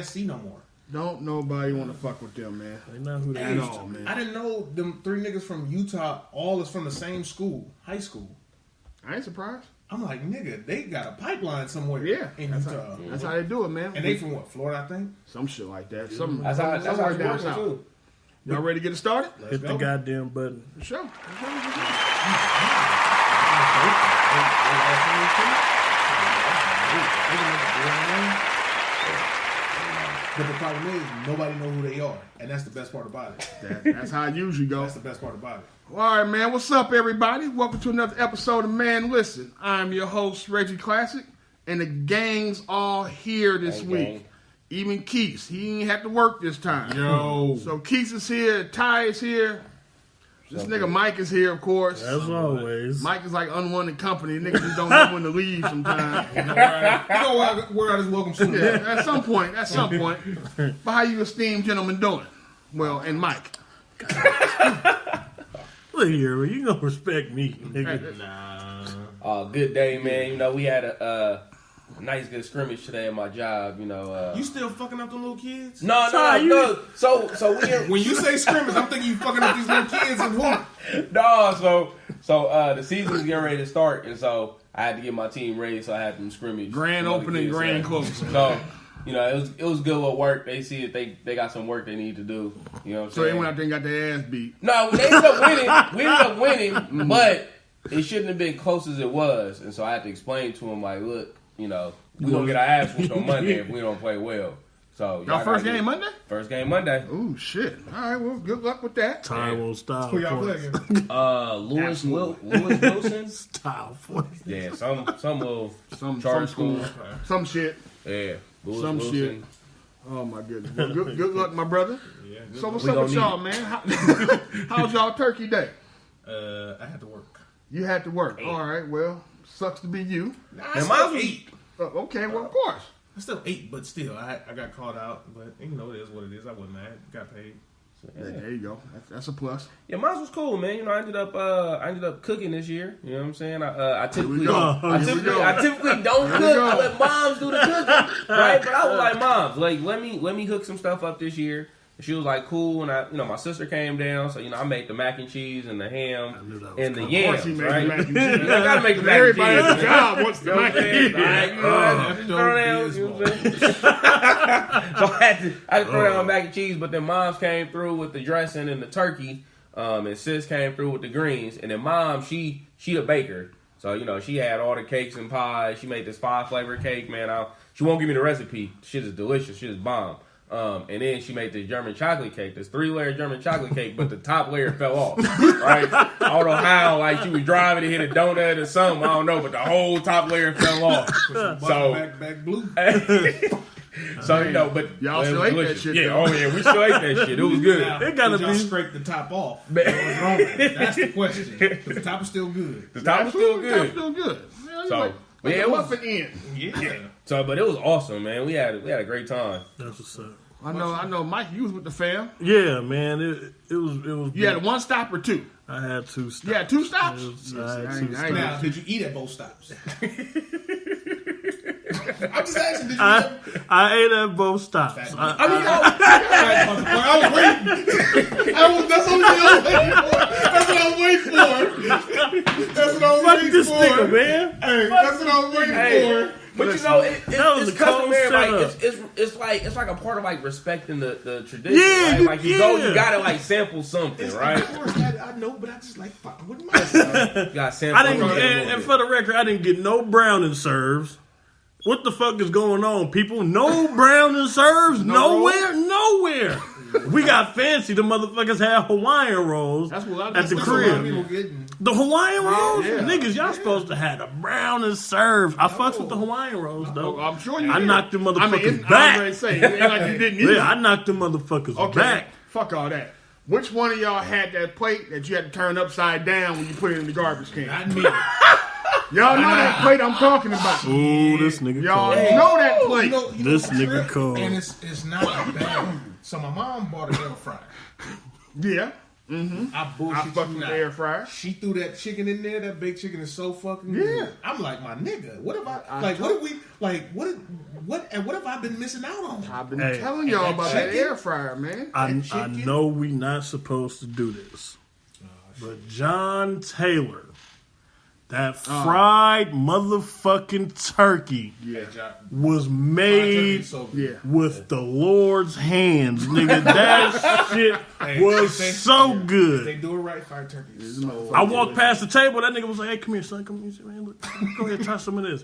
SC no more. Don't nobody want to fuck with them, man. They not who they At used all, to. man. I didn't know them 3 niggas from Utah all is from the same school, high school. I ain't surprised. I'm like, nigga, they got a pipeline somewhere in Utah. That's how they do it, man. And they from what, Florida, I think? Some shit like that. That's how it's working too. Y'all ready to get it started? Hit the goddamn button. For sure. But the problem is, nobody know who they are. And that's the best part about it. That's how it usually goes. That's the best part about it. All right, man. What's up, everybody? Welcome to another episode of Man Listen. I'm your host, Reggie Classic, and the gang's all here this week. Gang. Even Keith. He ain't have to work this time. Yo. So Keith is here. Ty is here. This nigga Mike is here, of course. As always. Mike is like unwanted company. Niggas just don't know when to leave sometimes. You know where I just welcome soon. Yeah, at some point. But how you esteemed gentlemen doing? Well, and Mike. Look here, you gonna respect me, nigga. Good day, man. You know, we had a nice good scrimmage today at my job. You know, You still fucking up the little kids? no. So we When you say scrimmage, I'm thinking you fucking up these little kids and who? no. So the season's getting ready to start, and so I had to get my team ready. So I had them scrimmage. Grand some other opening, kids, grand so- closing. So. You know, it was good little work. They see it. They got some work they need to do. You know what I'm So saying? they went out there and got their ass beat. No, they ended up winning. We ended up winning, but it shouldn't have been close as it was. And so I had to explain to him, like, look, you know, we're going to get our ass whooped on Monday if we don't play well. So Y'all first game Monday? First game Monday. Oh, shit. All right, well, good luck with that. Time won't stop. Who y'all playing? Lewis Wilson. Style for Yeah, some little Some charter school. school. Some shit. Yeah, Lewis Some Wilson. shit. Oh, my goodness. Well, good luck, my brother. Yeah, So what's We up with gonna y'all, man? How's y'all turkey day? I had to work. You had to work. All right, well, sucks to be you. I And still mine was- 8. Okay, well, of course. I still 8, but still, I got called out. But you know, it is what it is. I wasn't mad. Got paid. There you go. That's a plus. Yeah, mine was cool, man. You know, I ended up cooking this year. You know what I'm saying? I typically go. don't. I Here we typically, go. I typically don't Here we cook. go. I let moms do the cooking, right? But I was like, moms, like let me hook some stuff up this year. And she was like, cool. And my sister came down, so I made the mac and cheese and the ham and the Of course yams, he made right? the mac and cheese. I gotta make the mac and Everybody cheese. at the job wants the You know mac what I'm and saying? cheese. Like, you know, I had to throw down, you know what I'm saying? So I had to throw down mac and cheese, but then moms came through with the dressing and the turkey, and sis came through with the greens, and then mom, she the baker, so she had all the cakes and pies. She made this 5-flavor cake, man. She won't give me the recipe. Shit is delicious. Shit is bomb. And then she made this German chocolate cake, this 3-layer German chocolate cake, but the top layer fell off, right? I don't know how, like she was driving to hit a donut or something, I don't know, but the whole top layer fell off. So, back blue. so but Y'all it still was ate delicious. that shit, Yeah, though. oh yeah, we still ate that shit. It was good. Now, It gotta did y'all be- scrape the top off. What was wrong with it? That's the question. 'Cause the top is still good. The top was still That's good. still good. Yeah, So, like yeah, a it was- muffin end. Yeah. So, but it was awesome, man. We had a great time. That's what's up. I know. Mike, you was with the fam. Yeah, man. It was. You had a 1 stop or 2? I had 2 stops. You had 2 stops. I had I 2 ain't- stops. Now, did you eat at both stops? I'm just asking. Did you? I ate at both stops. I I was waiting. That's what I was waiting for. That's what I was fuck waiting this for. nigga, man. Hey, that's what I was waiting for. But That was it's a cold customary. Like setup. it's like a part of like respecting the tradition. Yeah, right? Like you go, yeah. you gotta like sample something, right? Of course, I know, but I just like fucking with myself. You gotta sample. I didn't. something a And, little and bit. for the record, I didn't get no browning serves. What the fuck is going on, people? No browning serves. Nowhere. We got fancy. The motherfuckers had Hawaiian rolls That's what at the That's what a lot of crib. people getting. The Hawaiian rolls? yeah. Niggas, y'all supposed to have the brown and serve. I fucks with the Hawaiian rolls, though. I'm sure you I did. knocked them motherfuckers I mean, back. I was say, it ain't like you didn't eat Yeah, I knocked them motherfuckers Okay, back. fuck all that. Which one of y'all had that plate that you had to turn upside down when you put it in the garbage can? Not me. Y'all know that plate I'm talking about. Ooh, this nigga Y'all cold. know that plate. You know This the nigga trip? cold. And it's not a bad. So my mom bought an air fryer. Yeah. I bullshit I fuck you with not. the air fryer. She threw that chicken in there. That baked chicken is so fucking Yeah. good. I'm like, my nigga, what have what have I been missing out on? I've been Hey, telling y'all about that chicken? air fryer, man. I chicken? know we not supposed to do this, but John Taylor, that fried motherfucking turkey Yeah. was Turkey's made so good. Yeah. with the Lord's hands, nigga. That shit was so If they good. do it right, fried turkey is so I walked past the table. That nigga was like, "Hey, come here, son. Come here, man. Look, go ahead, try some of this."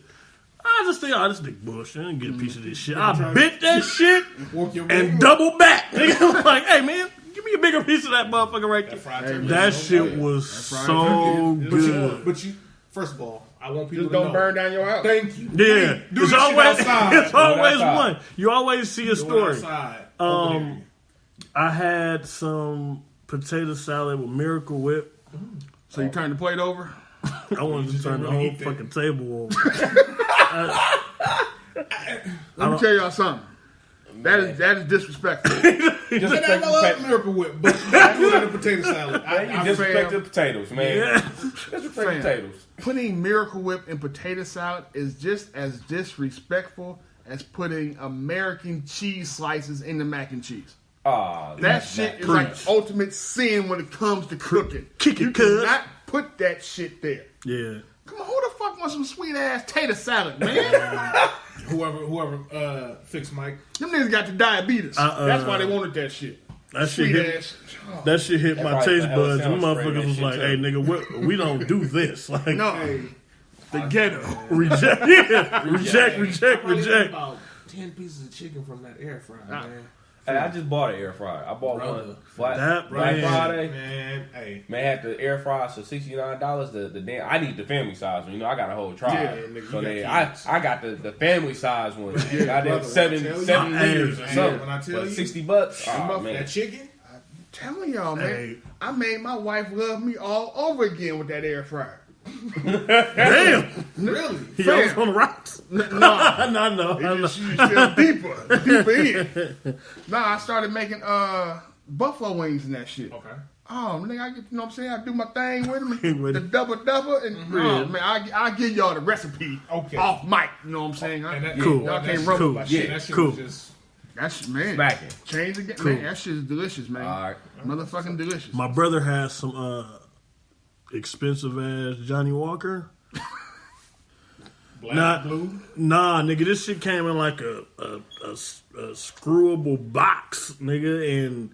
I just think, this nigga bullshit. I didn't get a piece of this shit. I bit that shit Walk your and way. double back. Nigga, I was like, "Hey, man, give me a bigger piece of that motherfucker right there." fried turkey That is so shit good. was fried so turkey good. But you, first of all, I want people Just to don't know. burn down your house. Thank you. Yeah, Do it's this shit always outside. it's always outside. one. You always see a Do it story. outside. Open area. I had some potato salad with Miracle Whip. So you turn the plate over. I wanted to turn the don't whole eat that. fucking table over. Let me tell y'all something. That is disrespectful. And I love Miracle Whip, but I do it in a potato salad. Man, you I disrespect the potatoes, man. Yeah. Disrespect Fam. potatoes. Putting Miracle Whip in potato salad is just as disrespectful as putting American cheese slices in the mac and cheese. That shit is like ultimate sin when it comes to cooking. Kick it, You cuz. cannot put that shit there. Yeah. Come on, who the fuck wants some sweet ass tater salad, man? whoever fixed Mike. Them niggas got the diabetes. That's why they wanted that shit. That shit Sweet hit. ass. That shit hit my probably taste the hell buds. Them sounds spraying motherfuckers that was shit like, too. "Hey, nigga, we don't do this." Like, No, the ghetto. reject, yeah, reject. Probably got about 10 pieces of chicken from that air fryer, man. Hey, I just bought an air fryer. I bought Brother. one That Black man. Friday. Man, hey. Man, had the air fryer for $69. The damn, I need the family size one. You know, I got a whole tribe. Yeah, nigga, so you then got kids. I got the family size one. I did brother, seven when I tell you- seven Hey, liters or hey, something. when I tell But you- $60. Oh, man. That chicken? Telling y'all, man, Hey. I made my wife love me all over again with that air fryer. Damn, Really? he always on the rocks. No, I know. she's still deeper in. Nah, I started making buffalo wings and that shit. Okay. Oh, nigga, I get, you know what I'm saying? I do my thing with them, With the it. double, and oh, man, I give y'all the recipe Okay. off mic. You know what I'm saying? And that, Cool. Y'all that can't shit- rumble my that shit. shit- That shit Cool. was just... That's man. Smacking. Change again, Cool. man. That shit is delicious, man. All right. Motherfucking delicious. My brother has some expensive ass Johnny Walker. Black, blue. Nah, nigga, this shit came in like a screwable box, nigga, and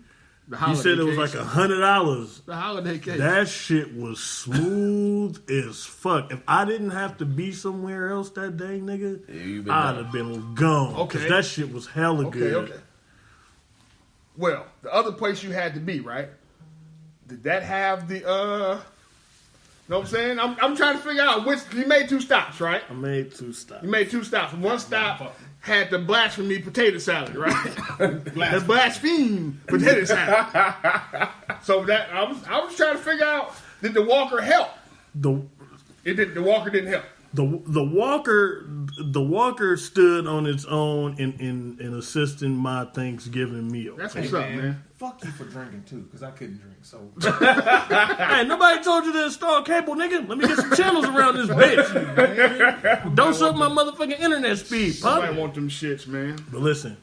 The he said it was like cake. $100. The holiday cake. That shit was smooth as fuck. If I didn't have to be somewhere else that day, nigga, Yeah, you been I'd done. have been gone. Okay. Cause that shit was hella good. Okay. Well, the other place you had to be, right? Did that have the know what I'm saying? I'm trying to figure out which you made 2 stops, right? I made 2 stops. You made 2 stops. One stop had the blasphemy potato salad, right? The blaspheme potato salad. So that I was trying to figure out, did the Walker help? The The Walker didn't help. the Walker stood on its own in assisting my Thanksgiving meal. That's what's up, man. Fuck you for drinking too, because I couldn't drink. So Hey, nobody told you to install cable, nigga. Let me get some channels around this bitch. Don't suck my motherfucking internet speed, Somebody punk. want them shits, man. But listen,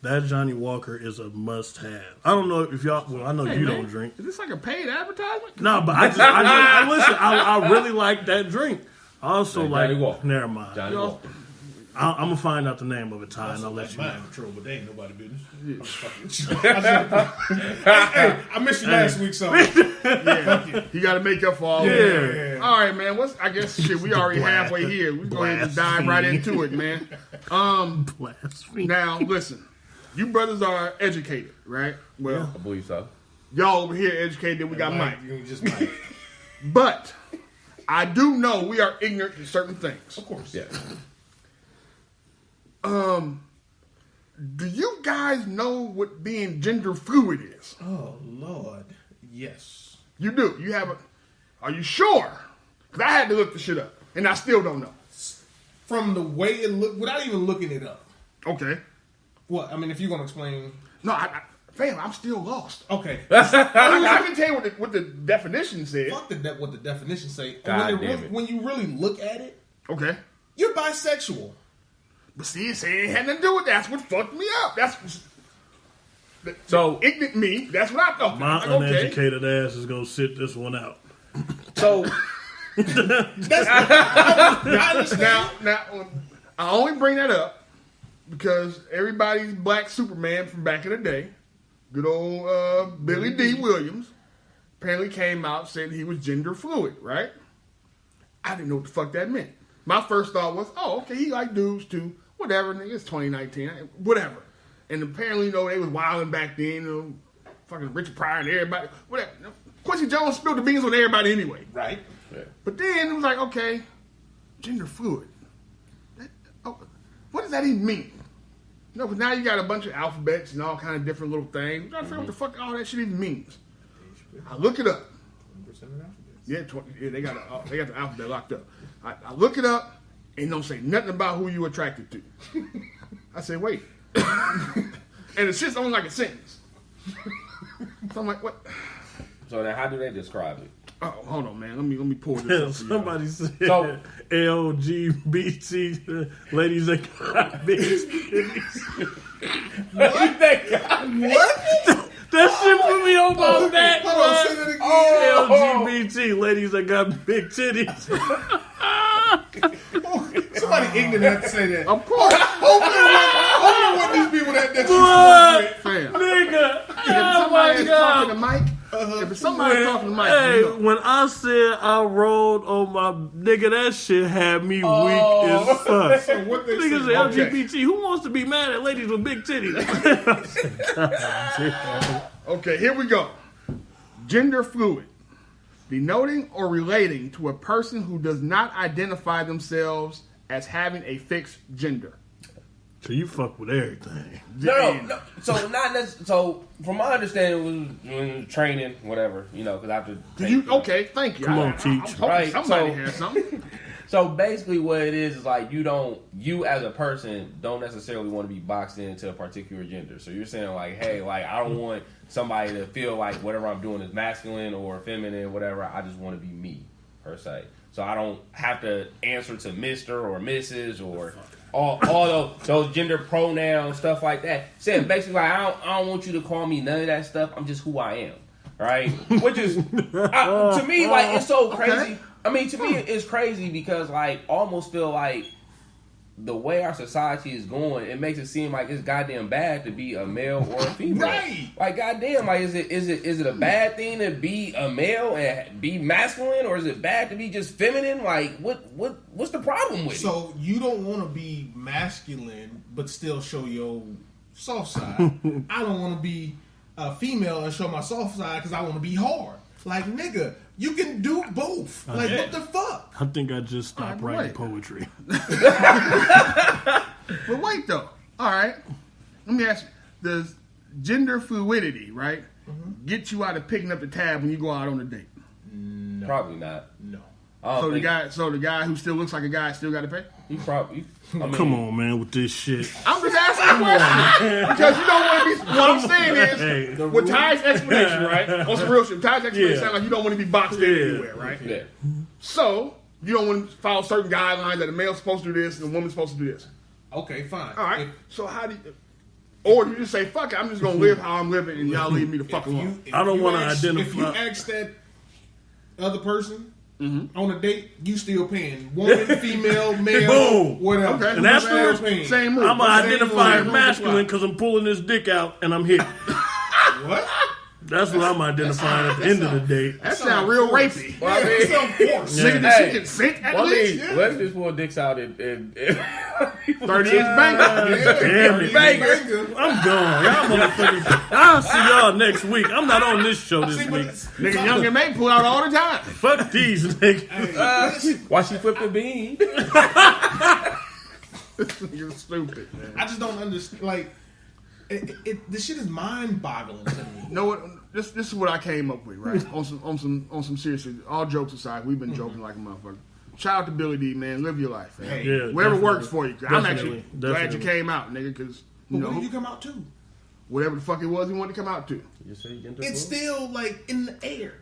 that Johnny Walker is a must-have. I don't know if y'all. Well, I know you don't drink. Is this like a paid advertisement? No, but I listen. I really like that drink. I also Like like. Johnny Walker. Never mind. Johnny Walker. I'm gonna find out the name of it, Ty, and I'll let you know. mind control, but they ain't nobody business. I'm just fucking with you. Hey, I missed you last week, so You got to make up for all that. yeah. All right, man. I guess shit. We already halfway here. We go ahead and dive right into it, man. Blasphemy. Now listen, you brothers are educated, right? Well, I believe so. y'all over here educated. We got Mike, You just Mike. but I do know we are ignorant to certain things. Of course. Yeah. Do you guys know what being gender fluid is? Oh Lord, yes. You do. You have a. Are you sure? Because I had to look the shit up, and I still don't know. From the way it looked, without even looking it up. Okay. What I mean, if you're gonna explain, No, Fam, I'm still lost. Okay. I can tell you what the definition said. Fuck what the definition say. God When you really look at it, Okay. you're bisexual. But see, it had nothing to do with that. That's what fucked me up. So ignorant me. That's what I thought. My Like, okay. uneducated ass is gonna sit this one out. so I understand. Now, I only bring that up because everybody's black Superman from back in the day, good old Billy Dee Williams, apparently came out saying he was gender fluid, right? I didn't know what the fuck that meant. My first thought was, oh, okay, he like dudes too. Whatever, nigga, it's 2019, whatever. And apparently, they was wilding back then, fucking Richard Pryor and everybody, whatever. Quincy Jones spilled the beans on everybody anyway. Right. yeah. But then it was like, okay, gender fluid. What does that even mean? Because now you got a bunch of alphabets and all kind of different little things. I'm trying to figure out what the fuck all that shit even means. I look it up. Yeah, they got the alphabet locked up. I look it up and don't say nothing about who you attracted to. I say, wait. And the shit's only like a sentence. So I'm like, what? So then, how do they describe it? Oh, hold on, man. Let me pull this up. Somebody said So- LGBT ladies that got big titties. What? That shit put me on my back. Hold on, say that again. LGBT ladies that got big titties. Somebody ignorant had to say that. Of course. Hopefully what these people that you What? Fam. Nigga. If Oh somebody my is God. talking to Mike, if somebody talking to Mike, Hey, you know. when I said I rolled on my nigga, that shit had me weak as fuck. So what they Niggas say? say LGBT. Who wants to be mad at ladies with big titties? Okay, here we go. Gender fluid. Denoting or relating to a person who does not identify themselves as having a fixed gender. So you fuck with everything. No. So not necessarily. So from my understanding, it was training, whatever. Because after Okay, thank you. Come on, I'm teach. hoping Right, somebody so- has something. So basically, what it is like you as a person don't necessarily want to be boxed into a particular gender. So you're saying like, hey, like I don't want somebody to feel like whatever I'm doing is masculine or feminine, whatever. I just want to be me per se. So I don't have to answer to Mr. or Mrs. or all those gender pronouns, stuff like that. Saying basically, like, I don't want you to call me none of that stuff. I'm just who I am, right? Which is to me like it's so crazy. Okay. I mean, to me, it's crazy because, like, almost feel like the way our society is going, it makes it seem like it's goddamn bad to be a male or a female. Right. Like, goddamn, like, is it a bad thing to be a male and be masculine, or is it bad to be just feminine? Like, what's the problem with it? So you don't want to be masculine but still show your soft side. I don't want to be a female and show my soft side because I want to be hard. Like, nigga, you can do both. Like, what the fuck? I think I just stopped All right, writing wait. poetry. But wait, though. All right. Let me ask you. Does gender fluidity, right, get you out of picking up the tab when you go out on a date? No. Probably not. No. I don't think So the guy who still looks like a guy still got to pay? he probably. I mean, Come on, man, with this shit. I'm just asking a question. Because you don't want to be... What I'm saying is, Hey, with Ty's explanation, right, on some real shit, Ty's explanation Yeah. sounds like you don't want to be boxed in anywhere, right? Yeah. So, you don't want to follow certain guidelines that a male's supposed to do this and a woman's supposed to do this. Okay, fine. All right. So how do you... Or you just say, fuck it, I'm just going to live how I'm living and y'all leave me the fuck alone. If I don't you wanna ask- identify- If you ask that other person on a date, you still paying. Woman, female, male, Boom. whatever. Okay. And You afterwards, still paying. Same move. I'm going to Same identify move. as masculine because I'm pulling this dick out and I'm hit. What? That's what I'm identifying at the end of the date. That sounds real rapey. Well, I mean, some force. Nigga, Yeah. did she consent at Well, I least? mean, let's just pull dicks out and 30 inch banger. Damn it. Banger. I'm gone. Y'all motherfuckers. I'll see y'all next week. I'm not on this show this week. Nigga, young and make pull out all the time. Fuck these niggas. why she flipped the bean? You're stupid, man. I just don't understand. Like, this shit is mind-boggling to me. You know what? This is what I came up with, right? on some serious shit. All jokes aside, we've been joking like a motherfucker. Shout out to Billy Dee, man. Live your life, man. Hey, Yeah, Whatever definitely. works for you. I'm actually Definitely. glad you Definitely. came out, nigga, because But you when know did you come out too? whatever the fuck it was he wanted to come out to. It's still like in the air.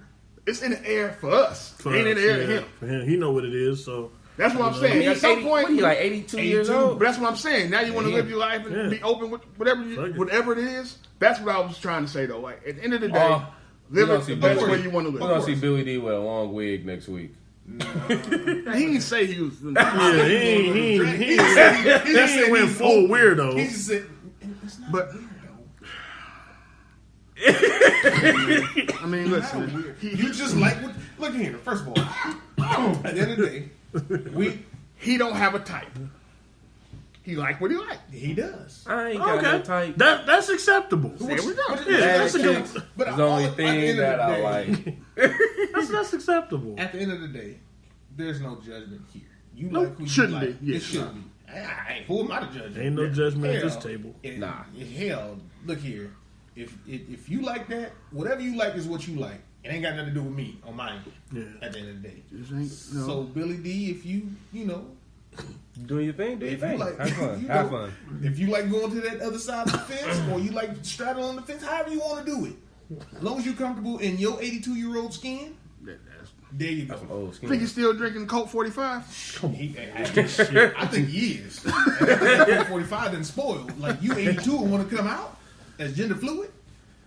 It's in the air for us. Ain't in the air to him. For him, he know what it is. So that's what I'm saying. At some point, he like 82 years old. But that's what I'm saying. Now you want to live your life and be open with whatever it is. That's what I was trying to say though. Like at the end of the day, live it the best way you want to live. We're gonna see Billy Dee with a long wig next week. No. He didn't say he was. He went full weirdo. He just said, but. I mean, listen. You just like what? Look here. First of all, at the end of the day, he don't have a type. He like what he like. He does. I ain't got no type. That's acceptable. There we go. Yeah, that's a good. But the only thing that I like. That's acceptable. At the end of the day, there's no judgment here. You like who you shouldn't like. be. Yeah, it shouldn't be. Who am I to judge? Ain't no judgment at this table. Hell, look here. If you like that, whatever you like is what you like. It ain't got nothing to do with me on mine. Yeah. At the end of the day. So Billy Dee, if you do your thing, do your thing. Like, have fun. If you like going to that other side of the fence, or you like straddling on the fence, however you want to do it, as long as you're comfortable in your 82-year-old skin, there you go. Old skin. Think he's still drinking Colt 45? I think he is. Colt 45 didn't spoil. Like you 82 and want to come out as gender fluid.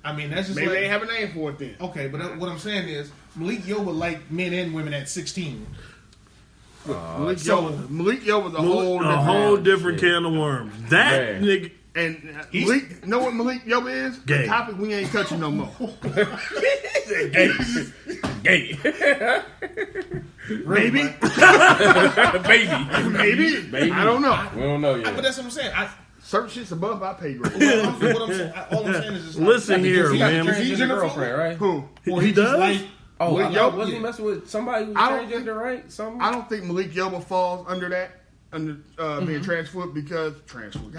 I mean, that's just maybe they have a name for it then. Okay, but what I'm saying is Malik Yo would like men and women at 16. Malik Yo was a whole different can of worms. That nigga. And Malik, know what Malik Yo is? Gay. The topic we ain't touching no more. Gay. Maybe. Maybe. I don't know. We don't know yet. But that's what I'm saying. Certain shit's above my pay grade. All I'm saying is just listen here, man. He's your girlfriend, right? Who? He does? Like, Malik Yo wasn't he messing with somebody who was transgender, right? Something? I don't think Malik Yo falls under that. Being transfluid because transfluid.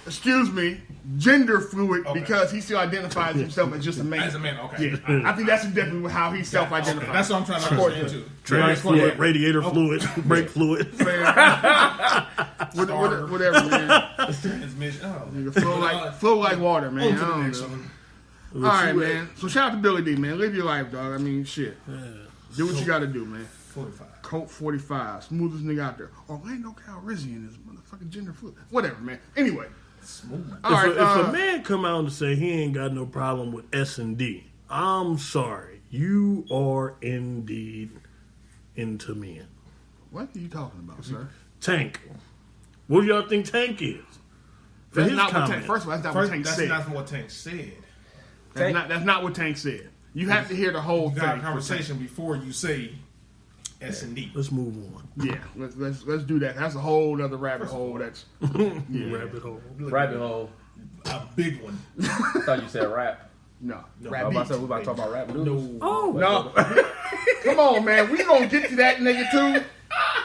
Excuse me, gender fluid because he still identifies himself as just a man. As a man, okay. Yeah. I think that's definitely how he self-identifies. Okay. That's what I'm trying to understand too. Trans fluid, radiator fluid, brake fluid. Whatever, man. Flow like water, man. I don't know. All right, man. So shout out to Billy Dee, man. Live your life, dog. I mean, shit. Do what you got to do, man. 45. Colt 45, smoothest nigga out there. Orlando Calrissian is motherfucking gender fluid. Whatever, man. Anyway, smooth. If a man come out and say he ain't got no problem with S&D, I'm sorry, you are indeed into men. What are you talking about, sir? Tank. What do y'all think Tank is? That's not what Tank. First of all, that's not what Tank said. That's not what Tank said. That's not what Tank said. You have to hear the whole thing. Got a conversation before you say S&D. Let's move on. Yeah, let's do that. That's a whole other rabbit hole. That's rabbit hole. Rabbit hole. A big one. I thought you said rap. No. We about to talk about rap noodles. No. Oh no. Come on, man. We gonna get to that nigga too.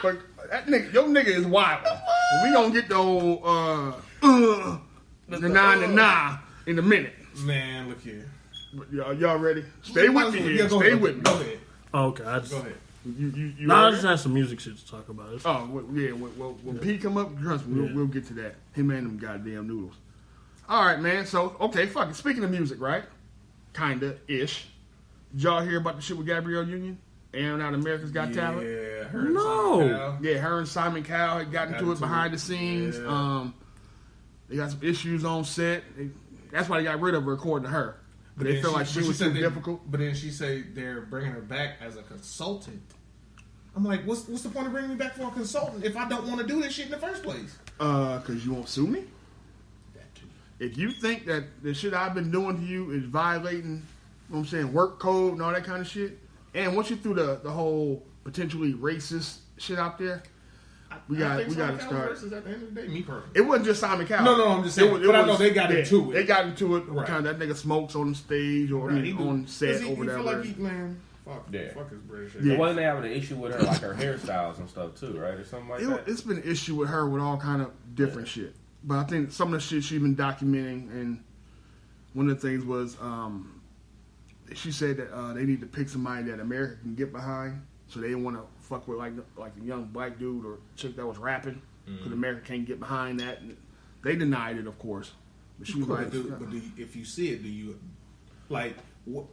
But that nigga, your nigga is wild. We gonna get the old the nah in a minute. Man, look here. Y'all ready? Stay with me here. Stay with me. Go ahead. Okay, go ahead. I just have some music shit to talk about. When P come up, trust me, we'll get to that. Him and them goddamn noodles. All right, man. So, okay, fuck it. Speaking of music, right? Kinda-ish. Did y'all hear about the shit with Gabrielle Union? Airing out America's Got Talent? Yeah, her and Simon Cowell had gotten into it behind the scenes. Yeah. They got some issues on set. That's why they got rid of her, according to her. But they feel like she was too difficult. But then she said they're bringing her back as a consultant. I'm like, what's the point of bringing me back for a consultant if I don't want to do this shit in the first place? Because you won't sue me? That too. If you think that the shit I've been doing to you is violating, you know what I'm saying, work code and all that kind of shit, and once you threw the whole potentially racist shit out there, we got to start. At the end of the day, me personally, it wasn't just Simon Cowell. No, I'm just saying. But I know they got into it. They got into it. Right. Kind of that nigga smokes on the stage or on set or whatever. Feel like fuck his British. Yeah. Wasn't they having an issue with her, like her hairstyles and stuff too, right, or something like that? It's been an issue with her with all kind of different shit. But I think some of the shit she's been documenting, and one of the things was she said that they need to pick somebody that America can get behind. So they didn't want to fuck with like a young black dude or chick that was rapping because America can't get behind that. And They denied it, of course. But she was like, if you see it, do you like? What?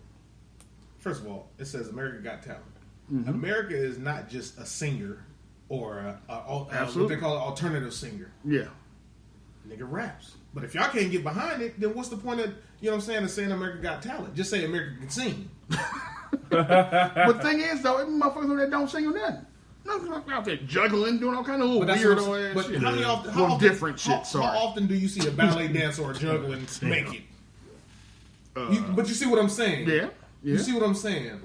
First of all, it says America Got Talent. Mm-hmm. America is not just a singer or what they call an alternative singer. Yeah. Nigga raps. But if y'all can't get behind it, then what's the point of, you know what I'm saying, of saying America Got Talent? Just say America can sing. But the thing is, though, every motherfuckers over there don't sing or nothing. No, out there juggling, doing all kind of little weirdo ass shit. How often do you see a ballet dancer or juggling make it? But you see what I'm saying? Yeah. You see what I'm saying?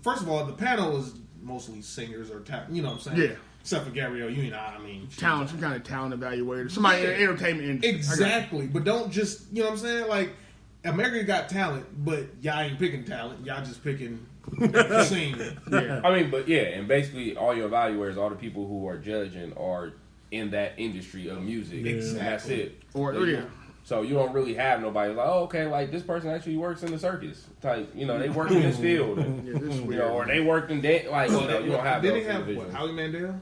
First of all, the panel is mostly singers or you know what I'm saying? Yeah. Except for Gabrielle Union, I mean, some kind of talent evaluator, somebody in the entertainment industry. Exactly, but don't just, you know what I'm saying? Like, America Got Talent, but y'all ain't picking talent. Y'all just picking singing. Yeah. I mean, but yeah, and basically all your evaluators, all the people who are judging are in that industry of music. Exactly. And that's it. So you don't really have nobody like, oh, okay, like this person actually works in the circus type. You know, they work in this field, and, this you know, or they worked in you don't have. Did they have what, Howie Mandel?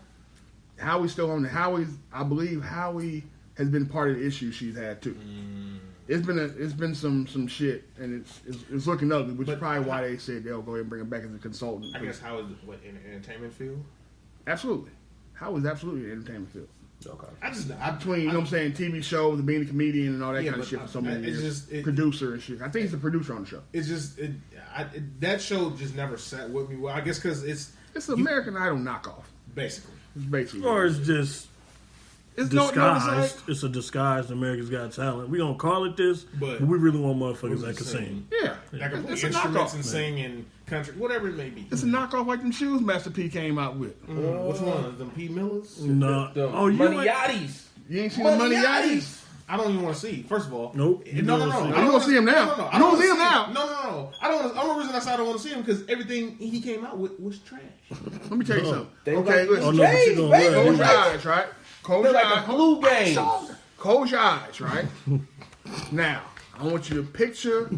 Howie's still on the I believe Howie has been part of the issue she's had too. It's been some shit, and it's looking ugly, which is probably why they said they'll go ahead and bring him back as a consultant. I guess Howie's in the entertainment field. Absolutely, Howie's absolutely in the entertainment field. Okay. Between, you know what I'm saying, TV shows and being a comedian and all that kind of shit for so many years. Producer and shit. I think he's the producer on the show. It's just that show just never sat with me. Well, I guess because it's an American Idol knockoff, basically. It's basically, or it's just disguised. It's a disguised America's Got Talent. We gonna call it this, but we really want motherfuckers that can sing. Yeah, that can play instruments and sing in country, whatever it may be. It's a knockoff like them shoes Master P came out with. Which one? Them P Millers? No. Money Yachties. You ain't seen the Money Yachties? I don't even want to see. First of all, nope. No. I don't want to see him now. No. I don't want to see him now. No. I don't. The only reason I said I don't want to see him because everything he came out with was trash. Let me tell you something. Okay, listen. Close your eyes, right? Close your eyes. Flu game. Close your eyes, right? Now, I want you to picture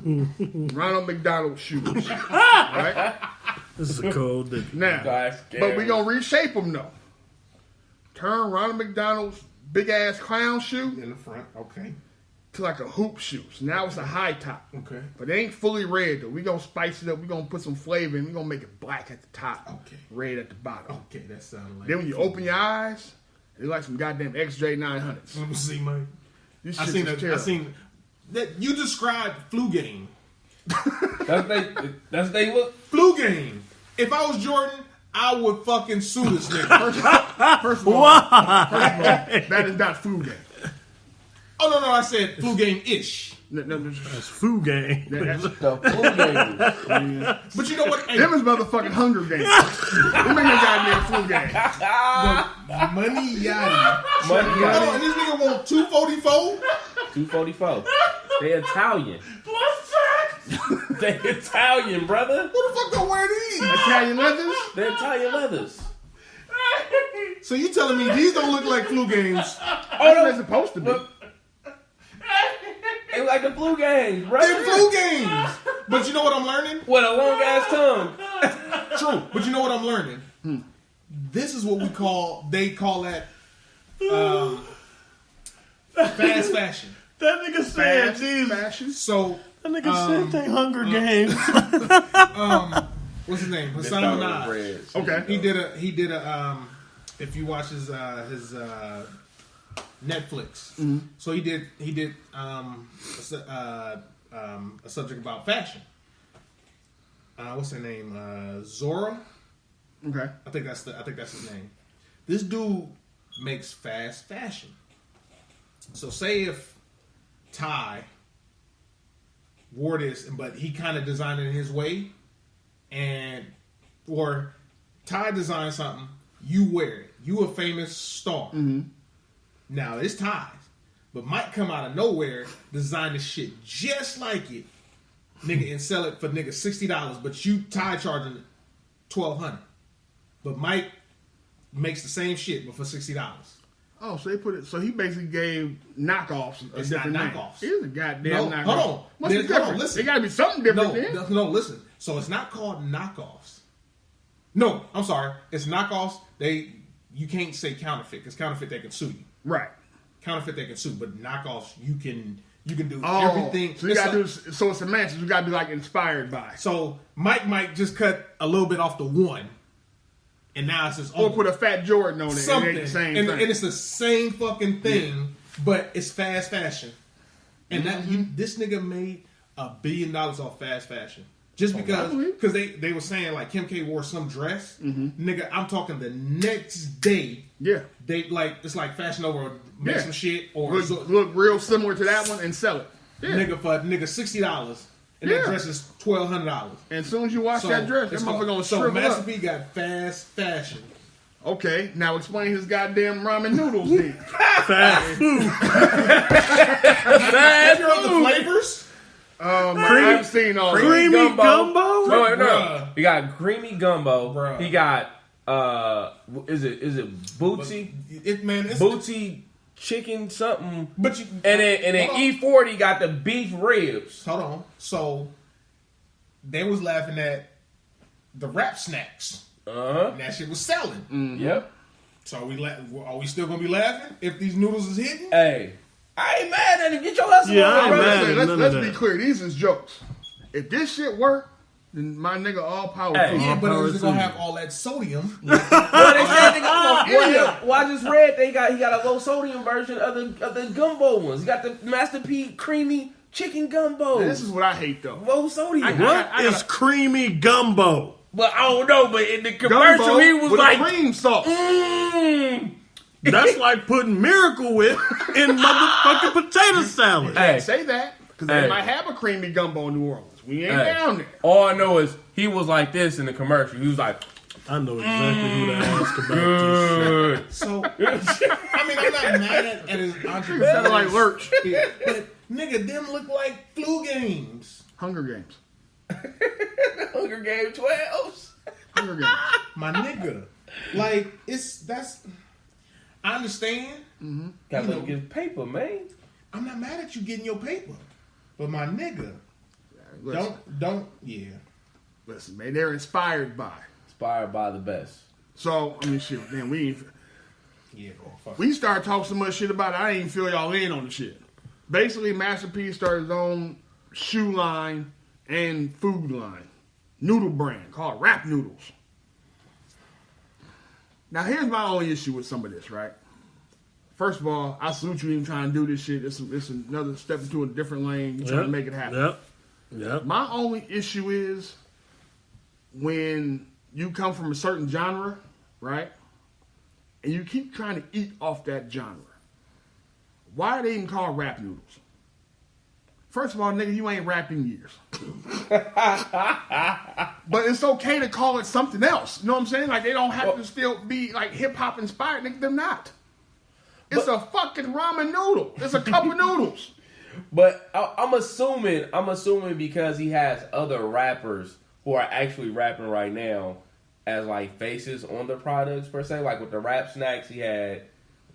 Ronald McDonald's shoes, right? This is a cold day. Now, but we're gonna reshape them though. Turn Ronald McDonald's big ass clown shoe in the front, okay, to like a hoop shoe. So now it's a high top, okay, but it ain't fully red though. We gonna spice it up. We gonna put some flavor in. We gonna make it black at the top, okay, red at the bottom. Okay, that sounds like. Then when you open your eyes, it's like some goddamn XJ900s. Let me see, man. I seen that. You described Flu Game. That's they look. Flu Game. If I was Jordan, I would fucking sue this nigga. First of all, that is not Flu Game. Oh no, I said Flu Game-ish. No, that's Flu Game. That's the Flu Game. But you know what? Them is motherfucking Hunger Games. Them ain't no goddamn Flu Game. Money Yachty. Hold on, and this nigga want 244? 244. They Italian. They Italian, brother. Who the fuck don't wear these? Italian leathers? They're Italian leathers. So you telling me these don't look like Flu Games? Oh, no, they're supposed to be. They look like the Flu Games, brother. They're Flu Games. But you know what I'm learning? What, a long ass tongue. True. But you know what I'm learning? This is what they call that fast fashion. That nigga said these fashion. So that nigga said they Hunger Games. What's his name? Hassan Minaj. Okay. He did a if you watch his Netflix. Mm-hmm. So he did a subject about fashion. What's her name? Zora. Okay. I think that's his name. This dude makes fast fashion. So say if Ty wore this, but he kind of designed it in his way, or Ty designed something, you wear it. You a famous star. Mm-hmm. Now it's Ty's, but might come out of nowhere, design the shit just like it, nigga, and sell it for nigga $60, but you Ty charging $1,200. But Mike makes the same shit, but for $60. Oh, so they put it. So he basically gave knockoffs. It's not knockoffs. It is a goddamn knockoff. Hold on. What's the difference? Listen. There got to be something different. No, listen. So it's not called knockoffs. No, I'm sorry. It's knockoffs. You can't say counterfeit because counterfeit they can sue you. Right. counterfeit they can sue, but knockoffs you can do everything. So you gotta do so it's semantics. You gotta be like inspired by. So Mike might just cut a little bit off the one, and now it's just or put a Fat Jordan on it. Something, it ain't the same and thing. it's the same fucking thing, but it's fast fashion. And this nigga made $1 billion off fast fashion. Just because they were saying like Kim K wore some dress, nigga. I'm talking the next day. Yeah, they like it's like Fashion Over make some shit or look real similar to that one and sell it. Yeah. Nigga for $60 and that dress is $1,200. And as soon as you wash that dress, that motherfucker gonna shrivel up. Master P got fast fashion. Okay, now explain his goddamn ramen noodles then. Fast food. Fast food. The flavors. I've seen all creamy gumbo. No. He got creamy gumbo. Bruh. He got is it Bootsy? It's Bootsy chicken something. But you and then E40 got the beef ribs. Hold on. So they was laughing at the rap snacks. And that shit was selling. Yep. So are we still gonna be laughing if these noodles is hidden? Hey, I ain't mad at him. Get your hustle on, brother. Let's be clear. These is jokes. If this shit work, then my nigga all power. Yeah, but it's gonna have all that sodium. Well, they said well, I just read he got a low sodium version of the gumbo ones. He got the Master P creamy chicken gumbo. This is what I hate though. Low sodium. What is creamy gumbo? But I don't know. But in the commercial, gumbo he was with like cream sauce. That's like putting Miracle Whip in motherfucking potato salad. Hey, say that because they might have a creamy gumbo in New Orleans. We ain't down there. All I know is he was like this in the commercial. He was like, I know exactly who to ask about this shit. So, I mean, I'm not mad at his entrepreneur. Sounded like Lurch. But, nigga, them look like flu games. Hunger Games. Hunger Game 12s. Hunger Games. My nigga. Like, I understand. Gotta let him get paper, man. I'm not mad at you getting your paper. But my nigga, Listen, Listen, man, they're inspired by the best. So, I mean, shit, man, we fuck. started talking so much shit about it, I didn't even feel y'all in on the shit. Basically, Master P started his own shoe line and food line. Noodle brand called Rap Noodles. Now, here's my only issue with some of this, right? First of all, I salute you even trying to do this shit. It's another step into a different lane. You're trying to make it happen. Yep. My only issue is when you come from a certain genre, right? And you keep trying to eat off that genre. Why are they even called rap noodles? First of all, nigga, you ain't rapped in years. But it's okay to call it something else. You know what I'm saying? Like, they don't have to still be, like, hip-hop inspired. Nigga, they're not. It's a fucking ramen noodle. It's a cup of noodles. But I'm assuming because he has other rappers who are actually rapping right now as, like, faces on the products, per se. Like, with the rap snacks he had.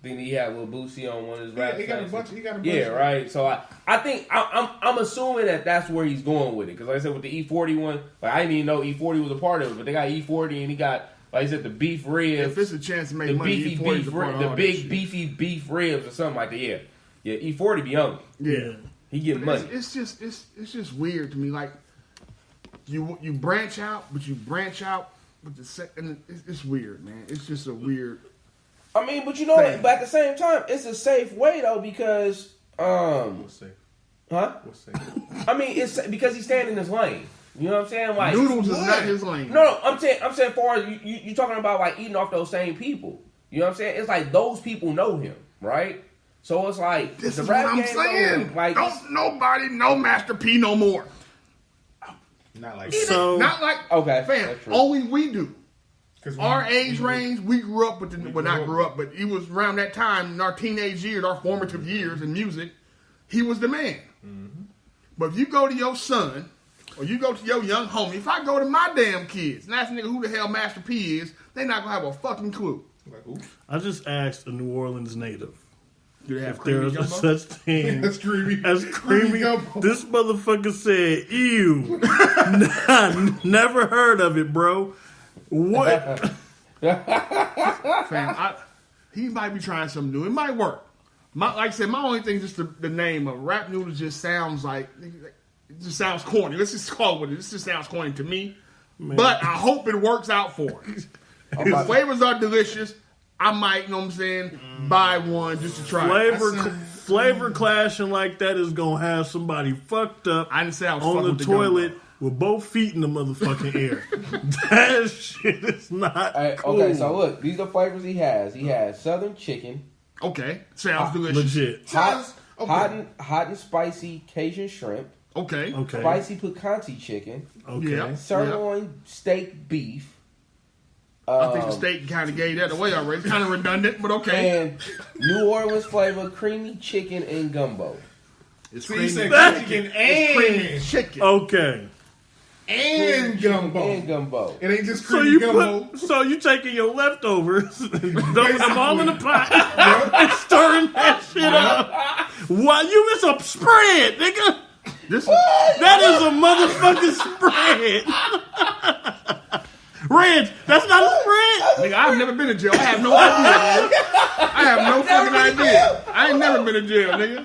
I think he had Lil Boosie on one of his rap he got a bunch. Yeah, right. So I think I'm assuming that's where he's going with it. Because like I said, with the E40 one, like I didn't even know E40 was a part of it, but they got E40 and he got, like I said, the beef ribs. If it's a chance to make the money, beefy E40 big beefy beef ribs or something like that. Yeah, E40 be hungry. Yeah, he getting money. It's just weird to me. Like you branch out, but you branch out with the second. It's weird, man. It's just a weird. I mean, but you know what? But at the same time, it's a safe way though because What's safe? Huh? What's safe? I mean, it's because he's staying in his lane. You know what I'm saying? Like noodles is not his lane. No, I'm saying far as you talking about like eating off those same people. You know what I'm saying? It's like those people know him, right? So it's like this the is rap what I'm game saying. Like, don't nobody know Master P no more. Not like not like okay, fam. Only we do. Our age range, we grew up with not grew up, but he was around that time in our teenage years, our formative years in music. He was the man. Mm-hmm. But if you go to your son or you go to your young homie, if I go to my damn kids and ask nigga who the hell Master P is, they not gonna have a fucking clue. I just asked a New Orleans native if there's a such thing as creamy. This motherfucker said, "Ew, never heard of it, bro." What? Fam, he might be trying something new. It might work. Like I said, my only thing is just the name of rap noodles just sounds like it just sounds corny. Let's just call it what it is. This just sounds corny to me. Man. But I hope it works out for it. The flavors are delicious. I might, you know what I'm saying, buy one just to try it. Flavor clashing like that is going to have somebody fucked up I didn't say I was on the toilet with both feet in the motherfucking air. That shit is not cool. Okay, so look, these are flavors he has. He has Southern chicken. Okay, sounds delicious. Legit. Hot and spicy Cajun shrimp. Okay. Spicy picante chicken. Okay. Yeah. Sirloin steak beef. I think the steak kind of gave that away already. It's kind of redundant, but okay. And New Orleans flavor creamy chicken and gumbo. It's creamy chicken and chicken. Okay. And gumbo. And gumbo. It ain't just creamy gumbo. So you taking your leftovers, dumping them all in the pot, and stirring that shit up. Why it's a spread, nigga? That is a motherfucking spread. Reg, that's not a spread. Nigga, I've never been to jail. I have no idea, man. I have no fucking idea. I ain't never been to jail, nigga.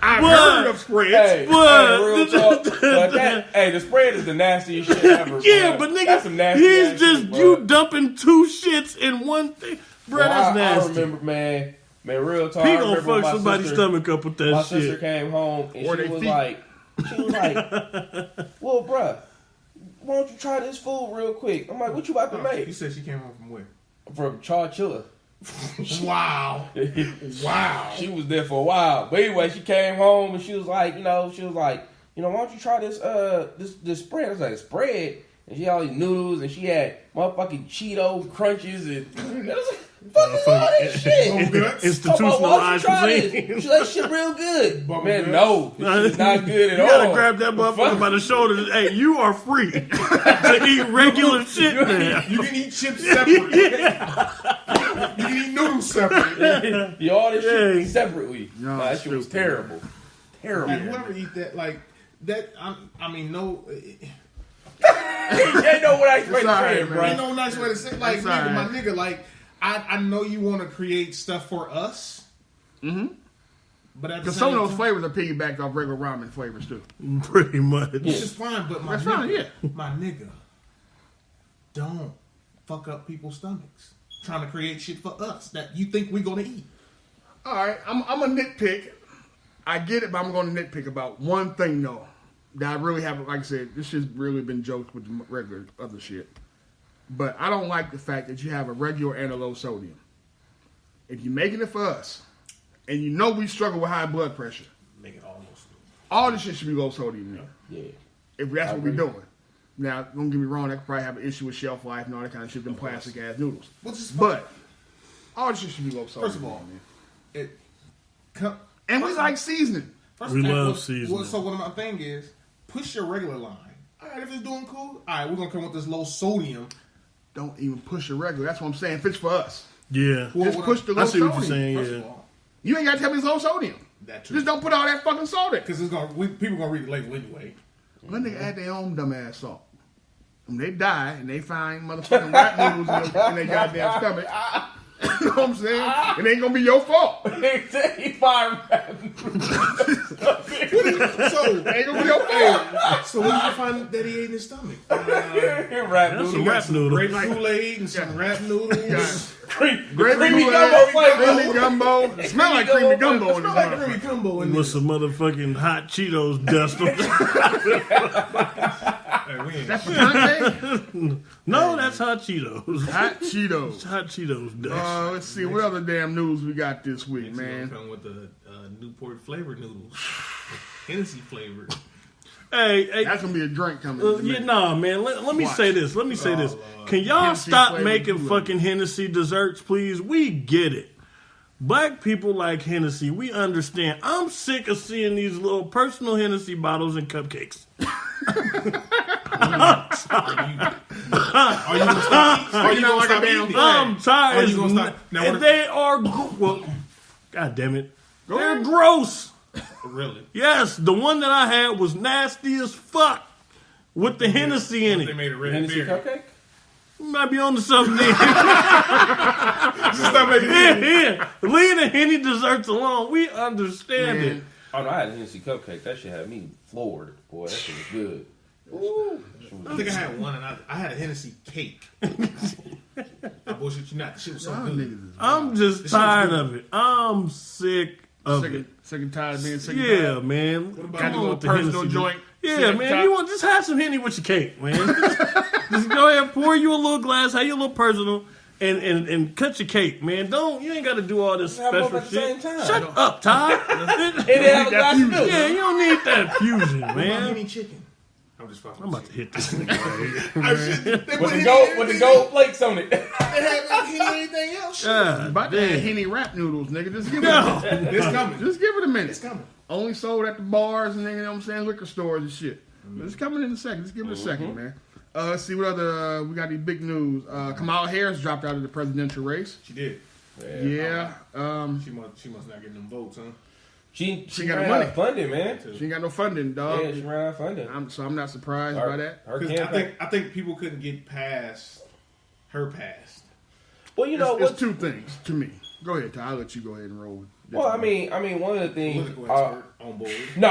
I've heard of spreads. Real talk. The spread is the nastiest shit ever. Yeah, but nigga, that's some nasty he's just shit, you dumping two shits in one thing. Bro, that's nasty. I remember, man, real talk. He gonna fuck somebody's stomach up with that shit. My sister came home and she was like, well, bruh, why don't you try this food real quick? I'm like, what you about to make? You said she came home from where? From Chowchilla. Wow. She was there for a while. But anyway, she came home and she was like, why don't you try this spread? I was like, spread? And she had all these noodles and she had motherfucking Cheeto crunches and it was fucking all that shit. Institutionalized cuisine. She's like, shit real good. Man, no. It's not good at all. You gotta grab that motherfucker by the shoulders. Hey, you are free to eat regular shit now. You can eat chips separately. You can eat noodles separately. You all this shit separately. No, that shit was terrible. Terrible. Like, whoever eat that, like, that, I mean, no... Ain't no nice way to say it, bro. Ain't no nice way to say it. Like, nigga, my nigga, like, I know you want to create stuff for us. Mm-hmm. But at the same some of those flavors are piggybacked off regular ramen flavors, too. Pretty much. Which is fine, but my nigga, don't fuck up people's stomachs. Trying to create shit for us that you think we're going to eat. All right, I'm a nitpick. I get it, but I'm going to nitpick about one thing, though. That I really haven't, like I said, this has really been jokes with the regular other shit. But I don't like the fact that you have a regular and a low sodium. If you're making it for us, and you know we struggle with high blood pressure, make it almost. All this shit should be low sodium now. Yeah. If that's what we're doing. Now, don't get me wrong, that could probably have an issue with shelf life and all that kind of shit, them plastic ass noodles. But all this shit should be low sodium. First of all, man. And we like seasoning. We love seasoning. So what my thing is, push your regular line. All right, if it's doing cool, all right, we're going to come with this low sodium. Don't even push your regular. That's what I'm saying. If it's for us. Yeah. Just push the low sodium. I see what you're saying, First of all, you ain't got to tell me it's low sodium. That true. Just don't put all that fucking salt in. Because people going to read the label anyway. Let nigga add their own dumbass salt. When they die and they find motherfucking rat noodles in their goddamn stomach, you know what I'm saying? It ain't gonna be your fault. He fired rat noodles. So it ain't gonna be your fault. So what did you find that he ate in his stomach? Rat noodles. Some rat noodles. Grape Kool-Aid and some rat noodles. Creamy gumbo. It smell like creamy gumbo. It smell like creamy gumbo in with some motherfucking hot Cheetos dust on That's picante? No, that's hot Cheetos. Hot Cheetos. It's hot Cheetos dust. Let's see what other damn news we got this week, man. Come with the Newport flavored noodles, Hennessy flavored. Hey, that's gonna be a drink coming. Man. Let me say this. Can y'all Hennessy stop making Kool-Aid. fucking Hennessy desserts, please? We get it. Black people like Hennessy. We understand. I'm sick of seeing these little personal Hennessy bottles and cupcakes. Are you gonna stop? Are you gonna like stop a damn eating? I'm tired. Are you gonna stop? Now, And they are. Well, God damn it. They're gross. Really? Yes, the one that I had was nasty as fuck with the Hennessy in They it. made a red Hennessy beer. cupcake? You might be on to something there. Stop making Yeah. Leave the Henny desserts alone. We understand Man. it. Oh no, I had a Hennessy cupcake. That shit had me floored. Boy, that shit was good. Ooh. I think I had one, and I had a Hennessy cake. I bullshit you not. The shit was so Y'all good. niggas is I'm just tired of it. I'm sick of it. sick and tired of being sick and Yeah, tired. man. about Got Come a on little with the personal Hennessy. joint. Yeah, Sit at the man. top. You want just have some Henny with your cake, man. Just go ahead, pour you a little glass, have you a little personal, and cut your cake, man. You ain't got to do all this Have both special at the same shit. time. Shut up, Todd. And then have a glass of milk. Yeah, you don't need that fusion, What about man. Henny chicken? I'm just fucking. I'm about to hit this nigga right here. With the gold flakes on it. They had like Henny or anything else. God About to have damn. Henny wrap noodles, nigga. Just give No. it. It's coming. Just give it a minute. It's coming. Only sold at the bars and you know what I'm saying, liquor stores and shit. But it's coming in a second. Just give it a second, man. Let's see what other we got. Any big news? Kamala Harris dropped out of the presidential race. She did. Yeah. She must not get them votes, huh? She got ran the money. out of funding, man. She ain't got no funding, dog. Yeah, she ran out of funding. I'm not surprised by that. Her 'Cause campaign. I think people couldn't get past her past. Well, you know It's what? two things to me. Go ahead, Ty. I'll let you go ahead and roll with this. Well, I mean, one of the things. Political expert on board. No.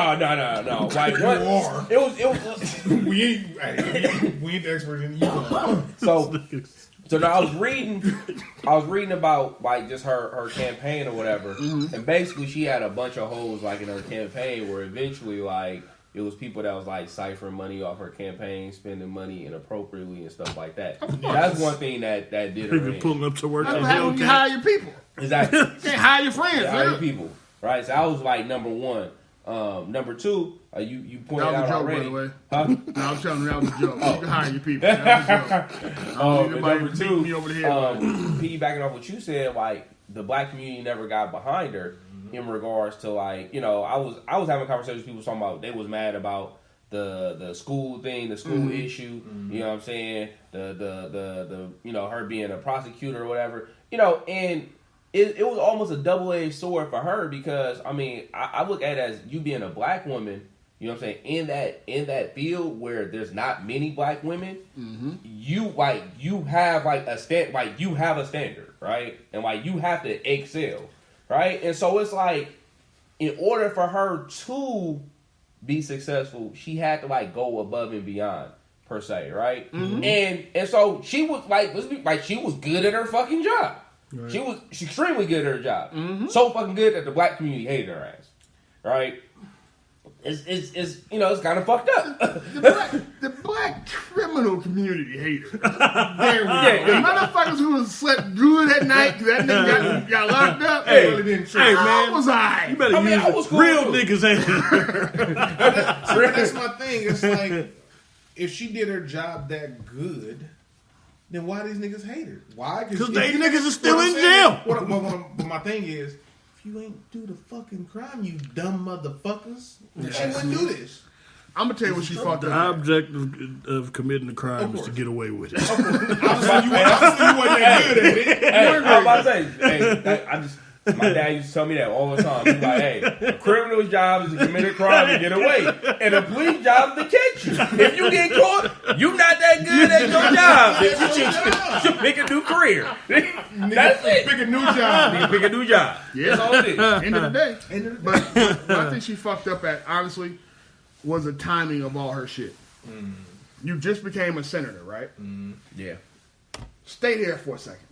Like You what? are. It was. we ain't the experts in you. So now I was reading about like just her campaign or whatever, and basically she had a bunch of hoes like in her campaign where eventually like it was people that was like ciphering money off her campaign, spending money inappropriately and stuff like that. That's one thing that did her Nigga in. pulling up to work That's on what happens when you hire your people. Exactly. You can't hire your friends. Hire man. people, right? So I was like number one. Number two, you pointed That was a out joke, by already. the way. Huh? No, I'm telling you, that was a joke. You can hire your people. That was a joke. I don't need And nobody number beating two, me over the head. piggybacking off what you said, like the black community never got behind her in regards to like, you know, I was having conversations with people talking about they was mad about the school thing, the school issue, you know what I'm saying? The you know, her being a prosecutor or whatever. You know, and it was almost a double-edged sword for her because I mean, I look at it as you being a black woman, you know what I'm saying, in that field where there's not many black women, you have a standard, right? And like you have to excel, right? And so it's like in order for her to be successful, she had to like go above and beyond per se, right? And so she was she was good at her fucking job. Right. She was extremely good at her job. So fucking good that the black community hated her ass. Right? It's you know, it's kind of fucked up. The black criminal community hate her. There we go. The motherfuckers who slept good at night because that nigga got locked up. Hey, really didn't hey, try. man. How was I? You better I use was it. cool Real too. niggas ain't. That's my thing. It's like if she did her job that good, then why these niggas hate her? Why? Because if they you- niggas are still what I'm in saying jail. is- But my thing is, if you ain't do the fucking crime, you dumb motherfuckers, she wouldn't do this. I'm going to tell you what she fucked The up. object of committing the crime is to get away with it. Obviously, you wasn't that good at it. Hey, I was about to say, my dad used to tell me that all the time. He's like, hey, a criminal's job is to commit a crime and get away. And a police job is to catch you. If you get caught, you not that good at your job. You should pick a new career. That's it. Pick a new job. Nigga, pick a new job. Yeah. That's all it is. End of the day. But what I think she fucked up at, honestly, was the timing of all her shit. You just became a senator, right? Yeah. Stay there for a second.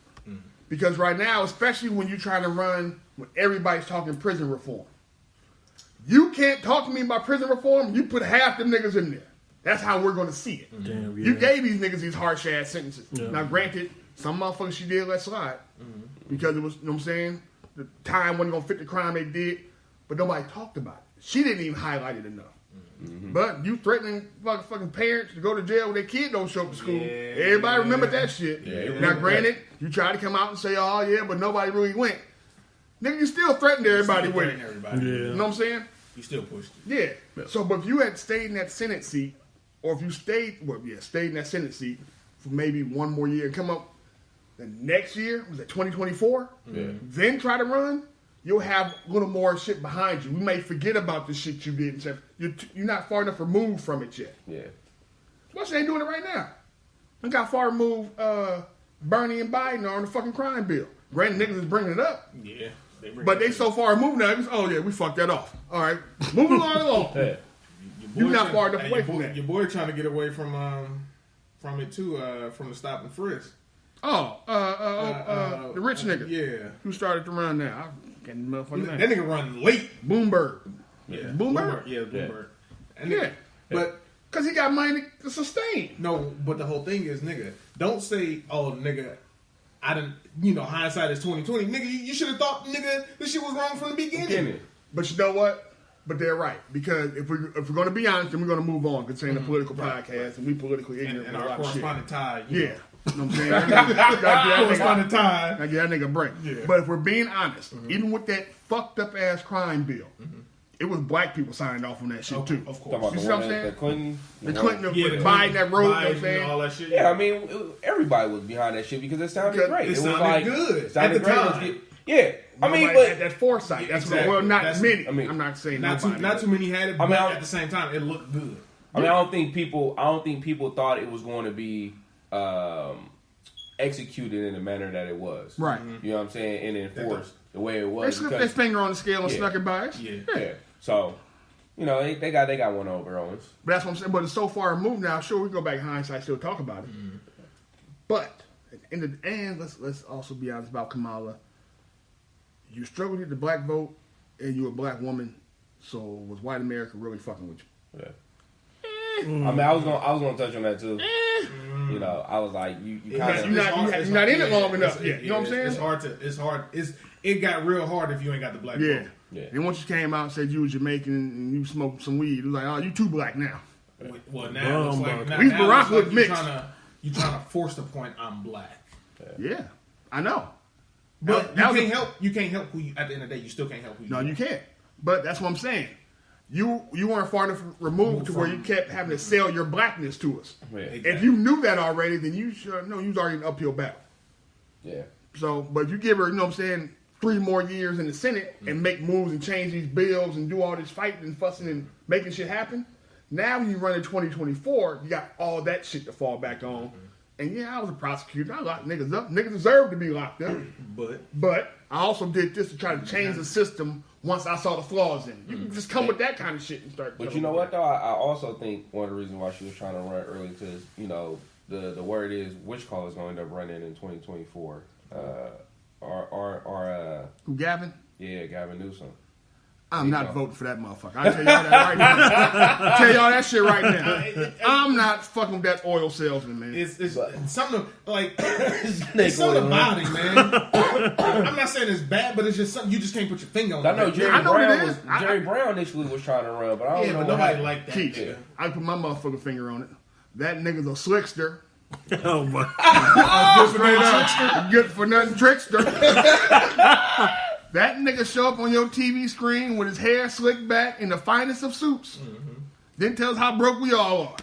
Because right now, especially when you're trying to run, when everybody's talking prison reform, you can't talk to me about prison reform, you put half them niggas in there. That's how we're going to see it. Damn, yeah. You gave these niggas these harsh-ass sentences. Yeah. Now, granted, some motherfuckers she did let slide. Because it was, you know what I'm saying, the time wasn't going to fit the crime they did, but nobody talked about it. She didn't even highlight it enough. But you threatening fucking parents to go to jail when their kid don't show up to school. Yeah. Everybody remember that shit. Yeah, Now, granted, you try to come out and say, oh, yeah, but nobody really went. Nigga, you still threatened everybody with it. Everybody. Yeah. You know what I'm saying? You still pushed it. Yeah. So, but if you had stayed in that Senate seat, or if you stayed in that Senate seat for maybe one more year and come up the next year, was it 2024? Then try to run, you'll have a little more shit behind you. We may forget about the shit you did. And you're not far enough removed from it yet. Yeah. Why she ain't doing it right now? Look how far removed Bernie and Biden are on the fucking crime bill. Granted, niggas is bringing it up. Yeah. But they so far removed now. Oh, yeah, we fucked that off. All right. Moving along. Yeah. You're not far enough away from that. Your boy trying to get away from it, too, from the stop and frisk. Oh, the rich nigga. Yeah. Who started to run now? I can't motherfucking name. That nigga run late. Bloomberg. Yeah. Bloomberg? Yeah, Bloomberg. Yeah. But... Because he got money to sustain. No, but the whole thing is, nigga, don't say, oh, nigga, I didn't, hindsight is 2020. Nigga, you should have thought, nigga, this shit was wrong from the beginning. But you know what? But they're right. Because if we're going to be honest, then we're going to move on. Because it's ain't a political podcast, and we politically ignorant. And our correspondent tie. Yeah. You know what I'm saying? Correspondent tie. I give that nigga a break. Yeah. But if we're being honest, even with that fucked up ass crime bill, it was black people signed off on that shit too. Of course. You see what I'm saying? The Clinton, Biden that road, you know what I'm saying? All that shit. Yeah, I mean, everybody was behind that shit because it sounded great. It sounded good. It sounded at the great. time. Yeah, I mean, but that foresight. That's exactly. Well, not That's, many. I mean, I'm not saying not too many had it. But at the same time, it looked good. I mean, I don't think people thought it was going to be executed in the manner that it was. Right. You know what I'm saying? And enforced the way it was. They slipped their finger on the scale and snuck it by us. Yeah. So, they got one over on us. But that's what I'm saying. But it's so far removed now. Sure, we can go back in hindsight, still talk about it. But in the end, let's also be honest about Kamala. You struggle to get the black vote, and you're a black woman. So was white America really fucking with you? Yeah. I mean, I was gonna touch on that too. I was like, you kind of you're not in it long enough yet. You know what I'm saying? It's hard. It got real hard if you ain't got the black vote. Yeah. And once you came out and said you was Jamaican and you smoked some weed, it was like, oh, you too black now. Well, now it looks like Barack look mixed. You trying to force the point I'm black. Yeah, I know. But you can't help who you. At the end of the day, you still can't help who you. No, you can't. But that's what I'm saying. You weren't far enough removed to where you kept having to sell your blackness to us. Yeah. Exactly. If you knew that already, then you should know you was already an uphill battle. Yeah. So, but you give her, you know what I'm saying, 3 more years in the Senate and make moves and change these bills and do all this fighting and fussing and making shit happen. Now when you run in 2024, you got all that shit to fall back on. And yeah, I was a prosecutor. I locked niggas up. Niggas deserve to be locked up. But I also did this to try to change the system once I saw the flaws in it. You can just come with that kind of shit and start. But you know what, though? I also think one of the reasons why she was trying to run early, because, the word is which call is going to end up running in 2024. Who, Gavin? Yeah, Gavin Newsom. I'm not voting for that motherfucker. I'll tell y'all that right now. Tell y'all that shit right now. I'm not fucking with that oil salesman, man. It's something like it's something about it, man. I'm not saying it's bad, but it's just something you just can't put your finger on. I know Jerry Brown initially was trying to run, but I don't know. But nobody liked that. Yeah. I put my motherfucking finger on it. That nigga's a slickster. Oh my! Good for nothing trickster. That nigga show up on your TV screen with his hair slicked back in the finest of suits. Then tells how broke we all are.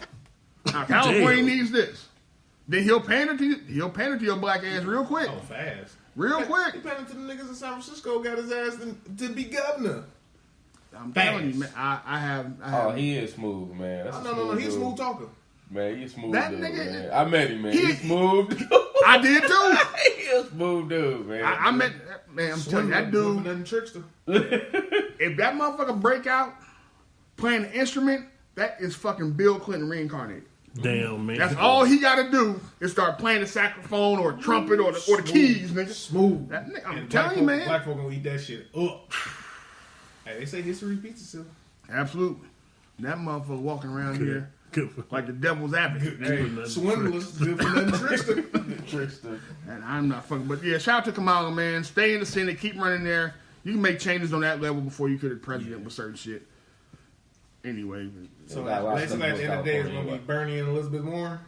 Now California needs this. Then he'll pander to your black ass real quick. Oh, fast. Real quick. He pandered to the niggas in San Francisco, got his ass to be governor. I'm telling you, man. I have. Oh, he is smooth, man. No. He's a smooth talker. Man, he's smooth that dude, nigga, man. I met him, man. He's smooth dude. I did too. He's a smooth dude, man. I met, man, I'm telling you, that dude. Nothing trickster. If that motherfucker break out playing an instrument, that is fucking Bill Clinton reincarnated. Damn, man. That's all he got to do is start playing the saxophone or trumpet or the keys, nigga. Smooth. I'm telling you, man. Black folk gonna eat that shit up. Hey, they say history repeats itself. Absolutely. That motherfucker walking around here like the devil's advocate. Swindlers, good for nothing trickster. And I'm not fucking. But yeah, shout out to Kamala, man. Stay in the Senate, keep running there. You can make changes on that level before you could have president with certain shit. Anyway. So basically at the end of the day, it's going to be Bernie and Elizabeth Warren.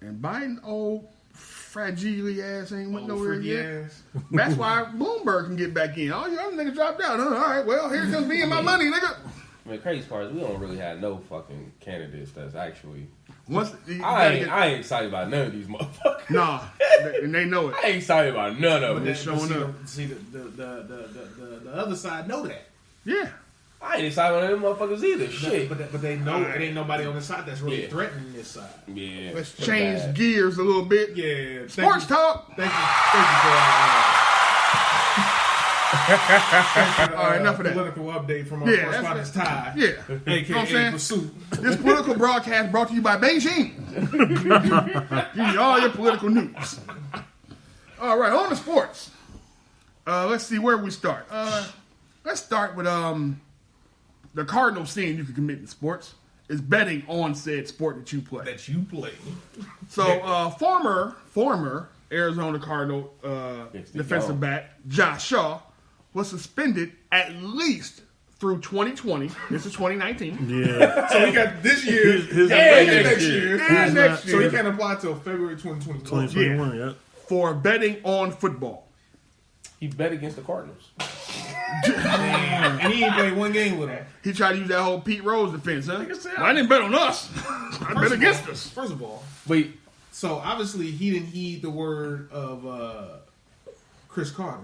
And Biden, old fragile ass ain't went nowhere yet. That's why Bloomberg can get back in. All you other niggas dropped out. All right, well, here comes me and my money, nigga. I mean, crazy part is we don't really have no fucking candidates that's actually. I ain't excited about none of these motherfuckers. Nah, and they know it. I ain't excited about none of them. They're showing up. See, the other side know that. Yeah. I I ain't excited on them motherfuckers either. Shit. But they know it ain't nobody on the side that's really threatening this side. Yeah. Let's change gears a little bit. Yeah. Sports talk. Thank you for all right, enough of that. Political update from our correspondent Ty. Yeah. AKA Pursuit. This political broadcast brought to you by Beijing. Give you all your political news. All right, on to sports. Let's see where we start. Let's start with the cardinal sin you can commit in sports is betting on said sport that you play. So former Arizona Cardinal defensive back Josh Shaw was suspended at least through 2020. This is 2019. Yeah. So he got this year and next year. So he can't apply till February 2021. 2021, yeah. For betting on football. He bet against the Cardinals. Man, and he ain't played one game with him. He tried to use that whole Pete Rose defense, huh? Well, I didn't bet on us. I bet against us. First of all, wait. So obviously he didn't heed the word of Chris Carter.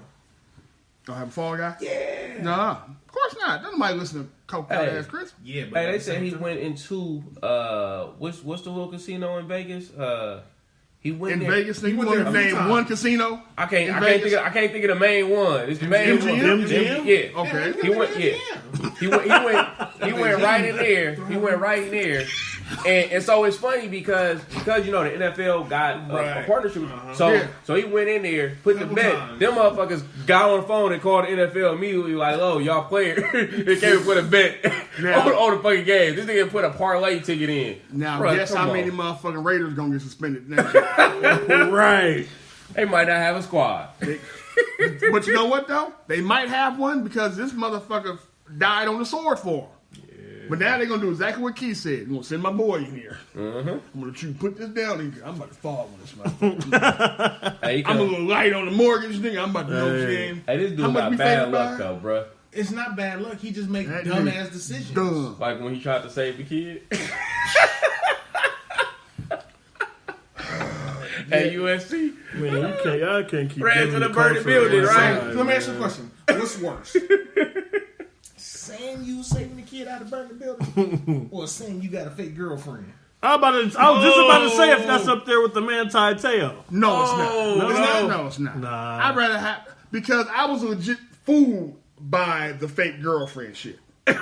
Don't have a fall guy? Yeah. Nah, of course not. Nobody listen to Coke ass Chris. Yeah, but they said he went into what's the little casino in Vegas? He went in there. Vegas. You want to name one casino? I can't think of the main one. It's the main one. MGM? Yeah. Okay. He went. Yeah. He went right in there. He went right in there. And so it's funny because you know the NFL got a partnership. So he went in there, put the bet. Them motherfuckers got on the phone and called the NFL immediately like, "Oh, y'all player, they came and put a bet on the fucking game. This nigga put a parlay ticket in." Now Bruh, guess how many motherfucking Raiders gonna get suspended next year? Right. They might not have a squad. But you know what though? They might have one because this motherfucker died on the sword for him. But now they're going to do exactly what Keith said. They're going to send my boy in here. I'm going to put this down in here. I'm about to fall on this motherfucker. I'm a little light on the mortgage, nigga. I'm about to know shit. Hey, this dude got bad luck, though, bro. It's not bad luck. He just makes dumb-ass decisions. Dumb. Like when he tried to save the kid. At USC. Man, y'all can't keep ran to the burning building, right? Let me ask you a question. What's worse? Saying you saving the kid out of burning building, or saying you got a fake girlfriend? I was just about to say if that's up there with the Manti Te'o. No, it's not. No, it's not. Nah. I'd rather have because I was legit fooled by the fake girlfriend shit. You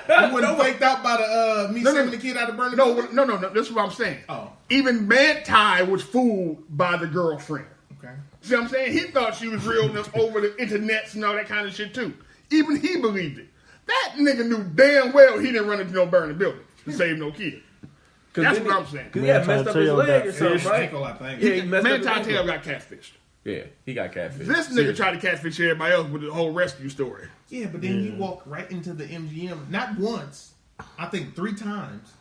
wasn't faked out by the saving the kid out of burning building? No. This is what I'm saying. Oh. Even Manti was fooled by the girlfriend. Okay. See what I'm saying? He thought she was real over the internets and all that kind of shit too. Even he believed it. That nigga knew damn well he didn't run into no burning building to save no kid. That's what I'm saying. Because he had messed up his leg or something, right? Yeah, he messed Manti up his Te'o leg. got catfished. Yeah, he got catfished. This nigga tried to catfish everybody else with the whole rescue story. Yeah, but then you walk right into the MGM, not once, I think 3 times.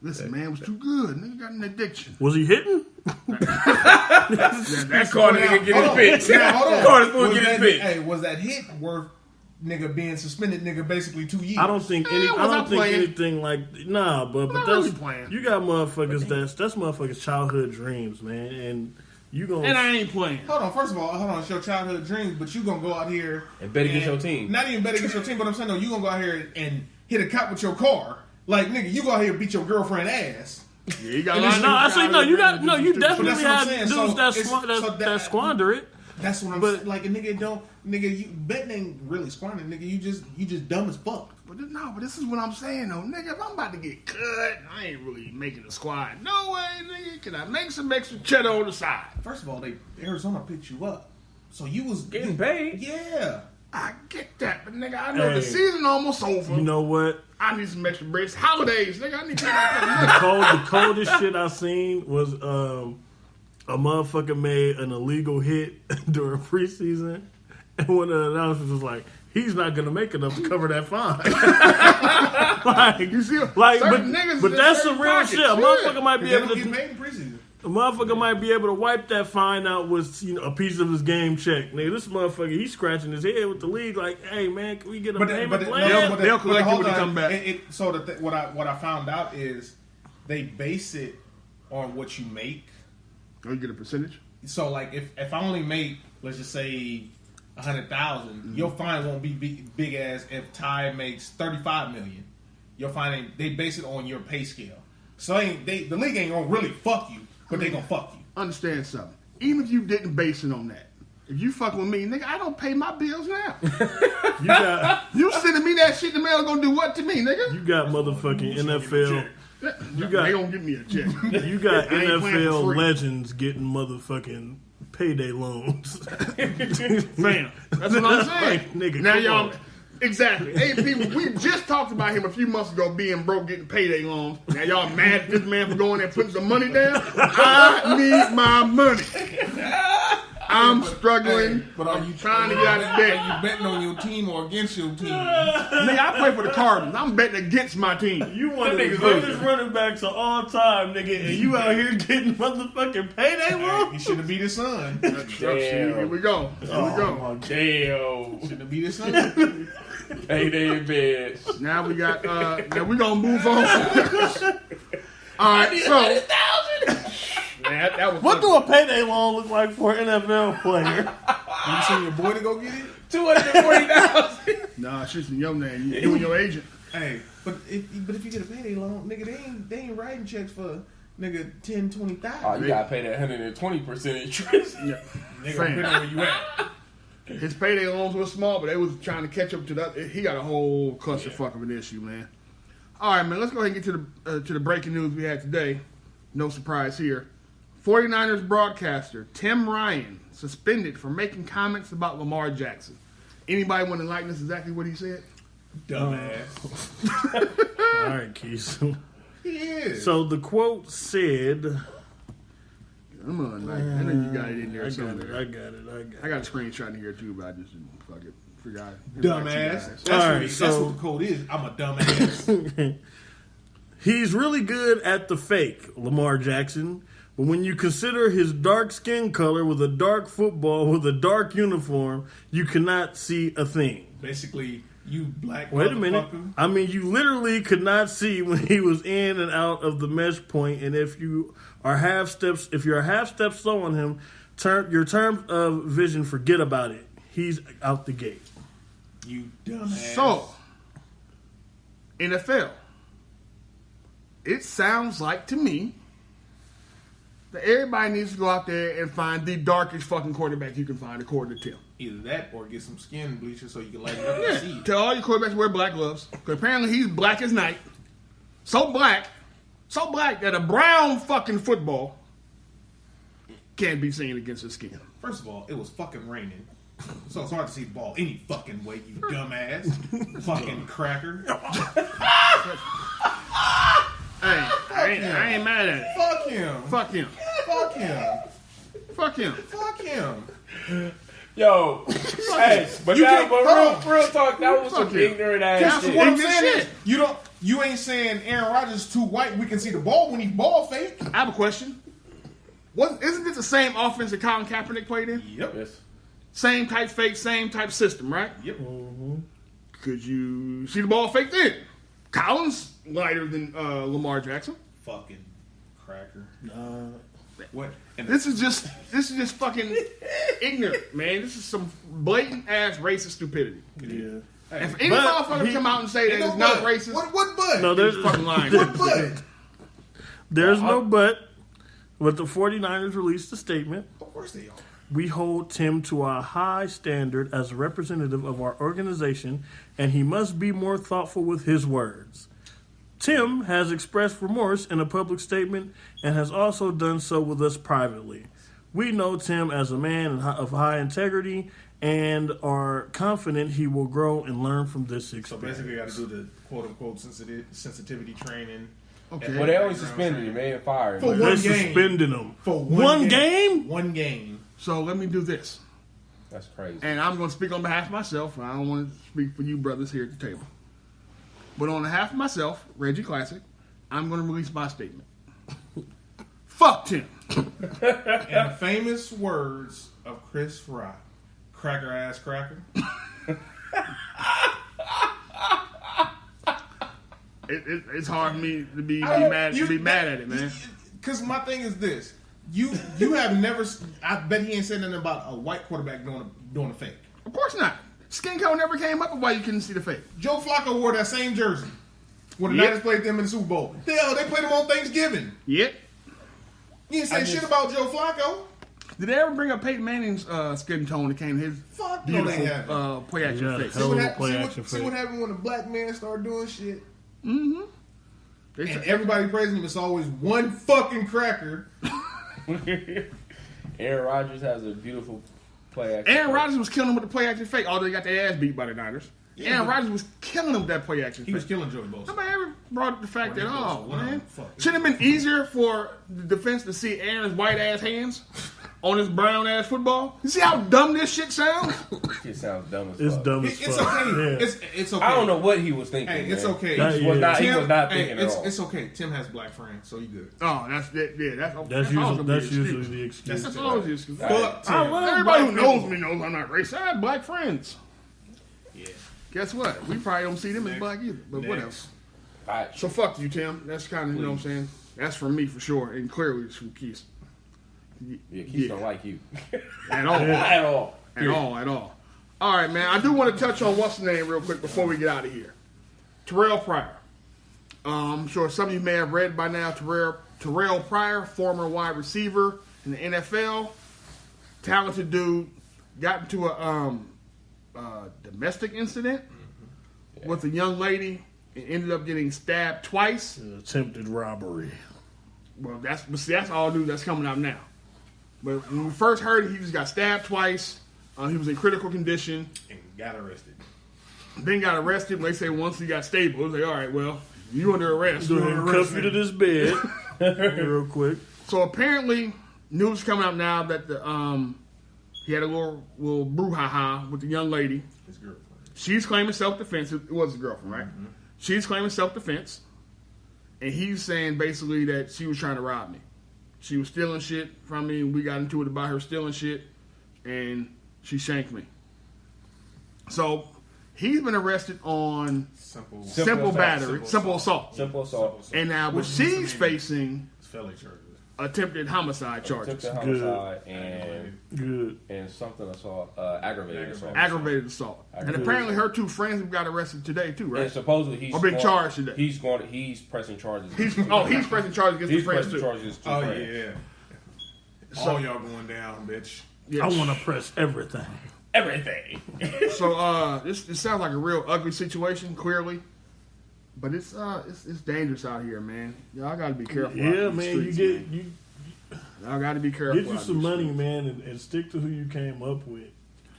Listen, man, was too good. Nigga got an addiction. Was he hitting? That caught a nigga get his bitch. Hold on. Caught his fool get his bitch. Hey, was that hit worth nigga being suspended, nigga, basically 2 years? I don't think anything like but that's really playing. You got motherfuckers that's motherfuckers' childhood dreams, man, and you gonna and I ain't playing. Hold on, first of all, it's your childhood dreams, but you gonna go out here and bet against your team. Not even bet against your team, but I'm saying no, you gonna go out here and hit a cop with your car. Like nigga, you go out here and beat your girlfriend ass. Yeah, you got you definitely have dudes that squander it. That's what I'm saying. Like a nigga you betting ain't really squandering, nigga. You just dumb as fuck. But this is what I'm saying though, nigga. If I'm about to get cut, I ain't really making the squad. No way, nigga. Can I make some extra cheddar on the side? First of all, Arizona picked you up, so you was getting paid. Yeah, I get that, but nigga, I know the season almost over. You know what? I need some extra breaks. Holidays, nigga. I need to the coldest shit I seen was a motherfucker made an illegal hit during preseason, and one of the announcers was like, "He's not gonna make enough to cover that fine." You see, but that's some real shit. A motherfucker might be able to get paid in preseason. A motherfucker might be able to wipe that fine out with a piece of his game check. Nigga, this motherfucker, he's scratching his head with the league like, hey, man, can we get a payment plan? They'll collect you when you come back. What I found out is they base it on what you make. Oh, you get a percentage? So, like, if I only make, let's just say, $100,000, your fine won't be big as if Ty makes $35 million. Your fine, they base it on your pay scale. So the league ain't gonna really fuck you, but they gonna fuck you. Understand something. Even if you didn't base it on that, if you fuck with me, nigga, I don't pay my bills now. You sending me that shit in the mail gonna do what to me, nigga? You got motherfucking NFL. They gonna give me a check. You got NFL legends getting motherfucking payday loans. Man, that's what I'm saying. Like, nigga, now y'all, exactly. Hey, people, we just talked about him a few months ago being broke, getting payday loans. Now y'all mad at this man for going there and putting some money down? I need my money. I'm struggling. But are you trying to get out of debt? Are you betting on your team or against your team? Nigga, I play for the Cardinals. I'm betting against my team. You one of the greatest running backs of all time, nigga, and you out here getting motherfucking payday loans? He should have beat his son. Here we go. Damn. Should have beat his son. Payday in bed. Now we got. Now we gonna move on. All right, so. That was what do a payday loan look like for an NFL player? You send your boy to go get it? $240,000. Nah, shit's in your name. You and your agent. Hey, but if you get a payday loan, nigga, they ain't writing checks for nigga 10, 20,000. Oh, you gotta pay that 120% interest. Yeah, nigga, depending on where you at. His payday loans were small, but they was trying to catch up to that. He got a whole clusterfuck of an issue, man. All right, man. Let's go ahead and get to the breaking news we had today. No surprise here. 49ers broadcaster Tim Ryan suspended for making comments about Lamar Jackson. Anybody want to enlighten us exactly what he said? Dumbass. All right, Keith. He is. So the quote said... I'm gonna enlighten. I know you got it in there somewhere. I got it. I got a screenshot in here too, but I just didn't fuck it. Forgot. Dumbass. That's what the code is. I'm a dumbass. He's really good at the fake, Lamar Jackson. But when you consider his dark skin color with a dark football with a dark uniform, you cannot see a thing. Basically, you black Wait a minute. I mean, you literally could not see when he was in and out of the mesh point, and if you're a half step slow on him, your terms of vision, forget about it. He's out the gate. You dumbass. So, NFL. It sounds like to me that everybody needs to go out there and find the darkest fucking quarterback you can find, according to Tim. Either that or get some skin bleachers so you can light it up and see. Tell all your quarterbacks to wear black gloves. Because apparently he's black as night. So black that a brown fucking football can't be seen against his skin. First of all, it was fucking raining. So it's hard to see the ball any fucking way, you dumbass. Fucking cracker. Hey, I ain't mad at it. Fuck him. Fuck him. Fuck him. Fuck him. Fuck him. Yo, hey, but real talk, that was some ignorant ass That's shit. what I'm saying is, you ain't saying Aaron Rodgers is too white. We can see the ball when he's ball fake. I have a question. Isn't this the same offense that Colin Kaepernick played in? Yep. Yes. Same type fake, same type system, right? Yep. Mm-hmm. Could you see the ball fake then? Colin's lighter than Lamar Jackson. Fucking cracker. What? And This is just fucking ignorant, man. This is some blatant ass racist stupidity. Yeah. If any motherfucker come out and say that it's not racist, What but? No, there's fucking lying. What but? There's no but. But the 49ers released a statement. Of course they are. We hold Tim to a high standard as a representative of our organization, and he must be more thoughtful with his words. Tim has expressed remorse in a public statement and has also done so with us privately. We know Tim as a man of high integrity and are confident he will grow and learn from this experience. So basically, you got to do the quote-unquote sensitivity training. Okay. Well, they only suspended him, they ain't fired him. For They're one game. suspending him. For one game? One game. So let me do this. That's crazy. And I'm going to speak on behalf of myself. I don't want to speak for you brothers here at the table. But on behalf of myself, Reggie Classic, I'm going to release my statement. Fuck Tim. In the famous words of Chris Rock, cracker ass cracker. It's hard for me to be mad at it, man. Because my thing is this: you have never. I bet he ain't said nothing about a white quarterback doing a fake. Of course not. Skin color never came up with why you couldn't see the face. Joe Flacco wore that same jersey when the Niners played them in the Super Bowl. Hell, they played them on Thanksgiving. Yep. You didn't say shit about Joe Flacco. Did they ever bring up Peyton Manning's skin tone that came his beautiful play action face? See what happened when a black man started doing shit? Mm-hmm. And everybody praising him. It's always one fucking cracker. Aaron Rodgers has a beautiful play action. Aaron Rodgers was killing him with the play action fake, although he got their ass beat by the Niners. Yeah, Aaron Rodgers was killing him with that play action fake. He was killing Joey Bosa. Nobody ever brought up the fact that, man, shouldn't have been easier for the defense to see Aaron's white ass hands on his brown ass football? You see how dumb this shit sounds? It sounds dumb as fuck. It's dumb as fuck. It's okay. Yeah. It's okay. I don't know what he was thinking. Hey, it's okay. He was not thinking at all. It's okay. Tim has black friends, so you good. Oh, that's usually the excuse. That's always the excuse. Fuck Tim. Everybody who knows me knows I'm not racist. I have black friends. Yeah. Guess what? We probably don't see them as black either, but whatever. Right. So fuck you, Tim. That's kind of, you know what I'm saying? That's from me for sure, and clearly it's from Keith. Yeah, Keith don't like you. At all. At all. All right, man. I do want to touch on what's the name real quick before we get out of here. Terrell Pryor. I'm sure some of you may have read by now. Terrell Pryor, former wide receiver in the NFL, talented dude, got into a domestic incident with a young lady and ended up getting stabbed twice. Attempted robbery. Well, that's all news that's coming out now. But when we first heard it, he just got stabbed twice. He was in critical condition. And got arrested. Then got arrested. They say once he got stable, it was like, all right, well, you under arrest. Cuff you to this bed real quick. So apparently, news coming out now that he had a little brouhaha with the young lady. His girlfriend. She's claiming self-defense. It was his girlfriend, right? Mm-hmm. She's claiming self-defense. And he's saying basically that she was trying to rob me. She was stealing shit from me, and we got into it about her stealing shit, and she shanked me. So he's been arrested on simple battery, simple assault. And now what she's facing felony charges. Attempted homicide charges. Attempted homicide and something assault, aggravated assault. Aggravated assault. And apparently her two friends have got arrested today too, right? And supposedly he's been charged today. He's pressing charges. He's pressing charges against the friends too. Oh yeah. So, all y'all going down, bitch. Yes. I want to press everything. So this sounds like a real ugly situation, clearly. But it's dangerous out here, man. Y'all got to be careful. Yeah, man. Y'all got to be careful. Get you some money, man, and stick to who you came up with.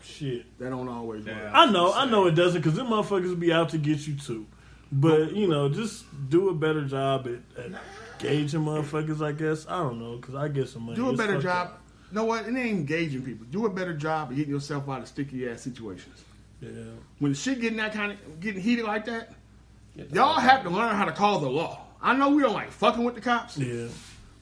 Shit, that don't always work. I know it doesn't, because them motherfuckers be out to get you too. But just do a better job at gauging motherfuckers. I guess I don't know, because I get some money. Do a better job. You know what? It ain't engaging people. Do a better job of getting yourself out of sticky ass situations. Yeah. When the shit getting heated like that. Y'all have to learn how to call the law. I know we don't like fucking with the cops. Yeah.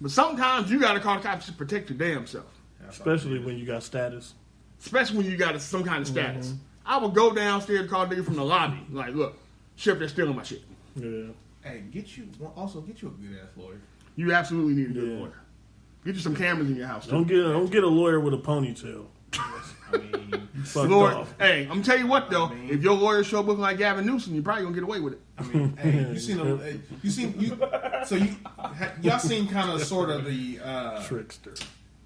But sometimes you got to call the cops to protect your damn self. Especially when you got status. Especially when you got some kind of status. Mm-hmm. I would go downstairs and call a nigga from the lobby. Like, look, shit, they're stealing my shit. Yeah. Hey, get you a good ass lawyer. You absolutely need a good lawyer. Get you some cameras in your house. Don't get a lawyer with a ponytail. I mean, Lord, off. Hey, I'm gonna tell you what though. If your lawyer show up looking like Gavin Newsom, you're probably gonna get away with it. I mean, y'all seen kind of sort of the trickster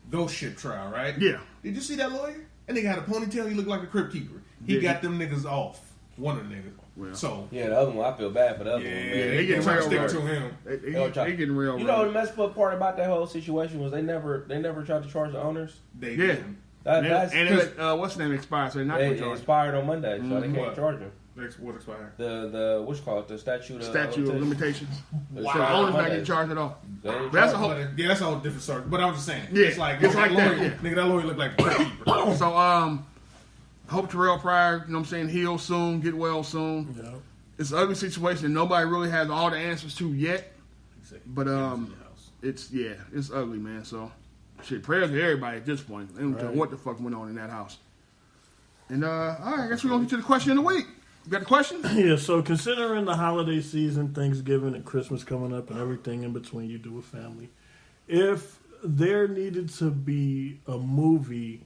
ghost ship trial, right? Yeah. Did you see that lawyer? That nigga had a ponytail. He looked like a crypt keeper. He got them niggas off. One of the niggas. Well, so yeah, the other one, I feel bad for the other one. Man. They getting real. Stick to him. They getting real. You know the messed up part about that whole situation was they never tried to charge the owners. They did. What's the name expired? So they're not going to charge. It expired on Monday, so they can't charge them. What expired? The what's called the statute of limitations. Wow. So the owners not getting charged at all. That's a whole different story. But I'm just saying. Yeah, it's like that. Nigga, that lawyer looked like a crypt keeper. So hope Terrell Pryor, you know what I'm saying, heal soon, get well soon. Yeah. It's an ugly situation that nobody really has all the answers to yet. But it's ugly, man. So shit, prayers to everybody at this point. They don't know what the fuck went on in that house. And all right, I guess we're gonna get to the question of the week. You got a question? Yeah, so considering the holiday season, Thanksgiving and Christmas coming up and everything in between you do with family, if there needed to be a movie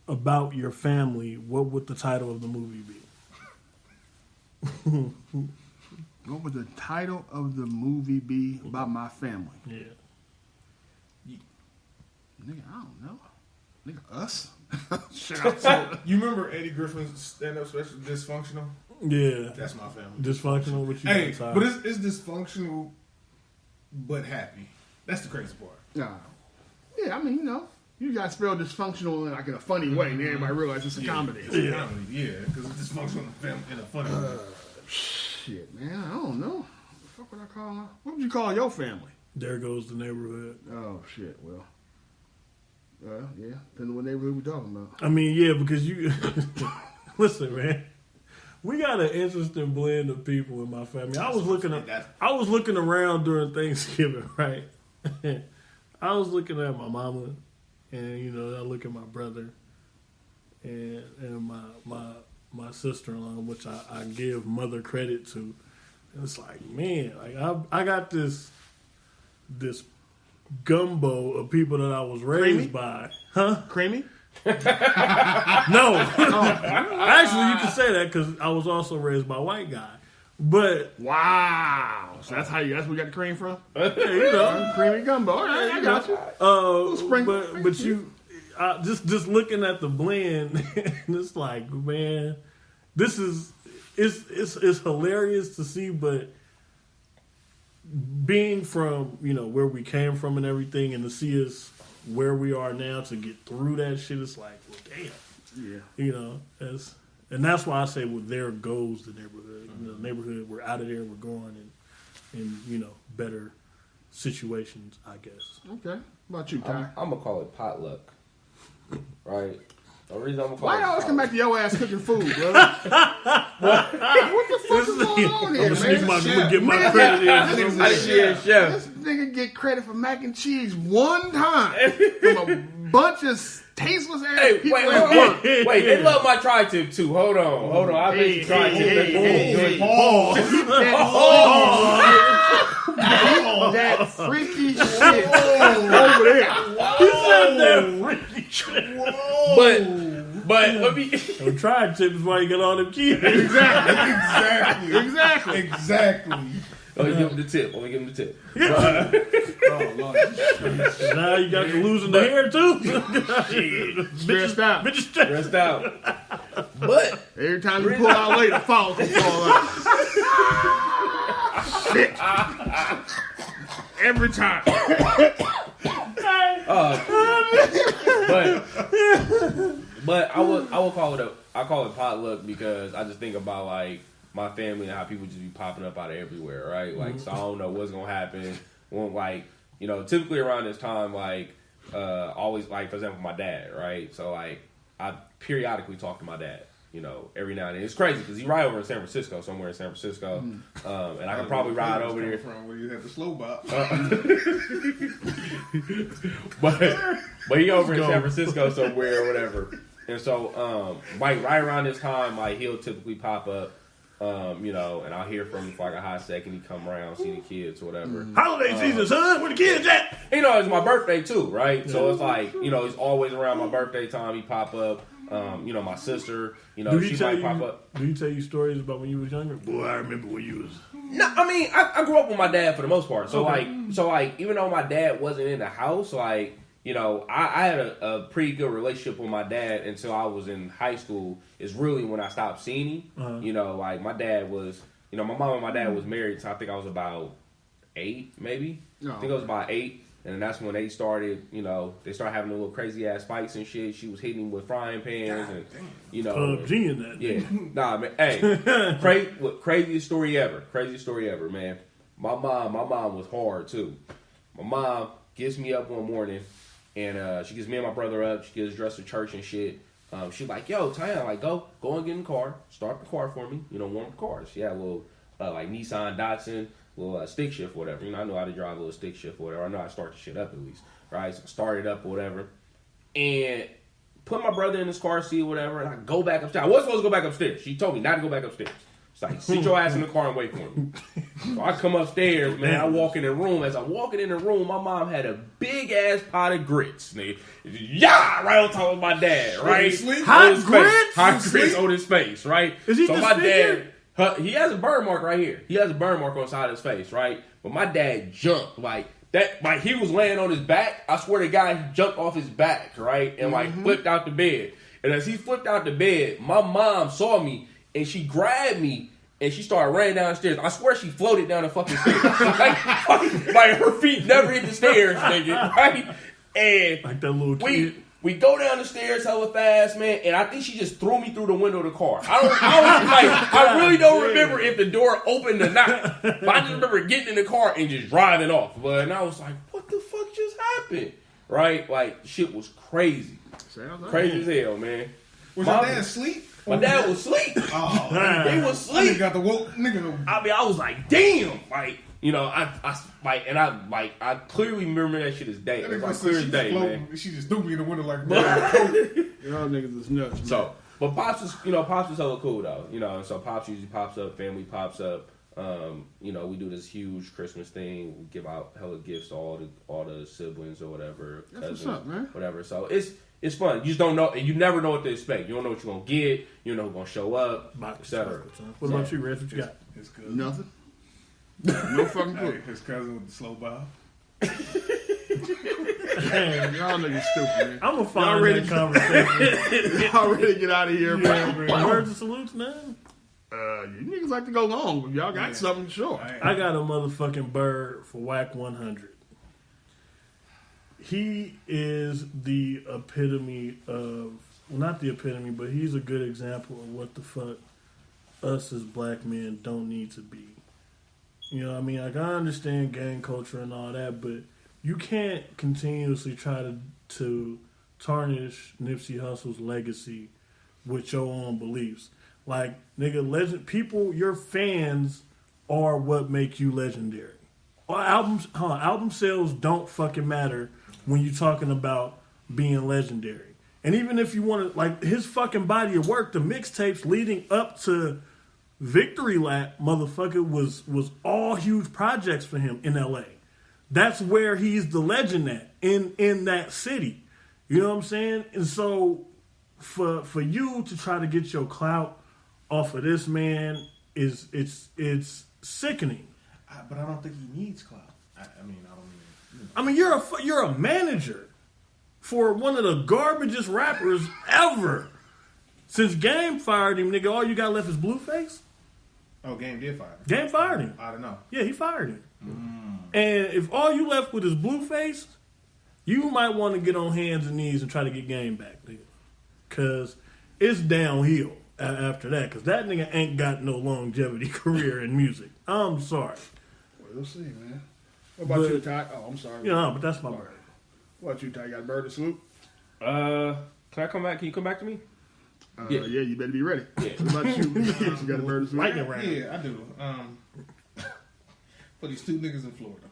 about your family, what would the title of the movie be? What would the title of the movie be about my family? Yeah. Nigga, I don't know. Nigga, us? So, you remember Eddie Griffin's stand-up special, Dysfunctional? Yeah. That's my family. Dysfunctional, what you Hey, but it's dysfunctional, but happy. That's the crazy part. Nah. Yeah, I mean, you got to spell dysfunctional in a funny way, and everybody realize it's a comedy. It's a comedy, because it's dysfunctional in a funny way. Shit, man, I don't know. What the fuck would I call her? What would you call your family? There Goes the Neighborhood. Oh, shit, well, yeah, depending on what neighborhood we're talking about. I mean, yeah, because you... Listen, man. We got an interesting blend of people in my family. I was looking around during Thanksgiving, right? I was looking at my mama, and I look at my brother, and my sister-in-law, which I give mother credit to. And it's like, man, I got this gumbo of people that I was raised by, huh? Creamy? No, actually, you can say that because I was also raised by a white guy. But wow, so that's where you got the cream from? Yeah, creamy gumbo. All right, I got you. But you just looking at the blend, and it's like, man, this is it's hilarious to see, but being from where we came from and everything, and to see us where we are now to get through that shit, it's like, well, damn. Yeah. And that's why I say, well, there goes the neighborhood. The neighborhood, we're out of there, we're going in better situations, I guess. Okay. What about you, Ty? I'm going to call it potluck. Right? The reason I'm gonna call Why it always come back to your ass cooking food, bro? what the fuck is going on here, man? Get my credit in. This nigga get credit for mac and cheese one time from a bunch of tasteless ass people at work. Wait, they love my tri-tip too. Hold on. I bet you tri-tip. That freaky shit over there. He said that freaky shit. But let me. I'm trying to is why you got all them kids. Exactly. Let me give him the tip. Oh, Lord. Now you got to losing the hair too. Stressed out. But every time you pull out late, the follicles fall out. Shit. Every time. But I call it potluck because I just think about like my family and how people just be popping up out of everywhere, right? Like, so I don't know what's gonna happen. When, like, typically around this time, like, always, like, for example, my dad, right? So, like, I periodically talk to my dad, every now and then. It's crazy because he's right over in San Francisco, somewhere in San Francisco, and I can probably ride over there. From where you have the slow bop. But he over in San Francisco somewhere or whatever. And so, right around this time, like, he'll typically pop up. And I'll hear from him for like a hot second. He come around, see the kids or whatever. Holiday season, son. Where the kids at? It's my birthday too, right? Yeah. So it's like, he's always around my birthday time. He pop up. My sister, she might pop up. Do he tell you stories about when you was younger? Boy, I remember when you was. No, I mean, I grew up with my dad for the most part. So like, even though my dad wasn't in the house, like, I had a pretty good relationship with my dad until I was in high school. Is really when I stopped seeing him. Like my dad was, my mom and my dad was married, so I think I was about 8, maybe. No. I think I was about 8, and that's when they started, they started having a little crazy ass fights and shit. She was hitting him with frying pans, that. Yeah, nah, man. Hey, craziest story ever, man. My mom was hard too. My mom gets me up one morning. And she gets me and my brother up. She gets dressed for church and shit. She's like, yo, Tyan, like, go and get in the car. Start the car for me. Warm up the car. She had a little, like, Nissan Datsun, little stick shift or whatever. I know how to drive a little stick shift or whatever. I know how to start the shit up at least. Right? So I started up or whatever. And put my brother in his car seat or whatever. And I go back upstairs. I wasn't supposed to go back upstairs. She told me not to go back upstairs. It's like, sit your ass in the car and wait for me. So I come upstairs, man. I walk in the room. As I'm walking in the room, my mom had a big ass pot of grits, nigga. Yeah, right on top of my dad, right? Hot grits? Hot grits on his face, right? Is he so disfigured? my dad, he has a burn mark right here. He has a burn mark on the side of his face, right? But my dad jumped like that. Like he was laying on his back. I swear to God, he jumped off his back, right, and like flipped out the bed. And as he flipped out the bed, my mom saw me and she grabbed me. And she started running down the stairs. I swear she floated down the fucking stairs. like her feet never hit the stairs, nigga. Right? And like that little kid. We go down the stairs hella fast, man. And I think she just threw me through the window of the car. I really don't remember if the door opened or not. But I just remember getting in the car and just driving off. And I was like, what the fuck just happened? Right? Like, shit was crazy. Crazy as hell, man. Was your dad asleep? My dad was asleep. Oh, he was asleep. Nigga got the woke nigga. I mean, I was like, damn, like, you know, I clearly remember that shit as day. It was like clear as day, man. She just threw me in the window like, y'all niggas is nuts. Man. So, but Pops was hella cool though, you know. And so Pops usually pops up, family pops up. You know, we do this huge Christmas thing. We give out hella gifts to all the siblings or whatever, cousins, what's up, man. Whatever. So it's fun. You just don't know. You never know what to expect. You don't know what you're gonna get. You don't know who's gonna show up, etc. What about you, Reg? What you got? His cousin. Nothing. No fucking clue. His cousin with the slow bob. Man, y'all niggas stupid, man. I'm gonna find that conversation. Y'all ready to get out of here, man. Words and salutes, man. You niggas like to go long, but y'all got something sure. I got a motherfucking bird for Whack 100. He is the epitome of, well, not the epitome, but he's a good example of what the fuck us as black men don't need to be. You know what I mean? Like, I understand gang culture and all that, but you can't continuously try to tarnish Nipsey Hussle's legacy with your own beliefs. Like, nigga, people, your fans are what make you legendary. Album sales don't fucking matter when you're talking about being legendary. And even if you want to, like, his fucking body of work, the mixtapes leading up to Victory Lap, motherfucker, was all huge projects for him in LA. That's where he's the legend at, in that city. You know what I'm saying? And so for you to try to get your clout off of this man it's sickening. But I don't think he needs clout. You're a manager for one of the garbagest rappers ever. Since Game fired him, nigga, all you got left is Blueface. Oh, Game did fire him. Game fired him. I don't know. Yeah, he fired him. And if all you left with is Blueface, you might want to get on hands and knees and try to get Game back, nigga. Because it's downhill after that. Because that nigga ain't got no longevity career in music. I'm sorry. We'll see, man. What about you, Ty? Oh, I'm sorry. Yeah, but that's my bird. What about you, Ty? You got a bird to salute? Can I come back? Can you come back to me? Yeah, you better be ready. Yeah. What about you? You got a bird to salute? Lightning round. Yeah, I do. For these two niggas in Florida.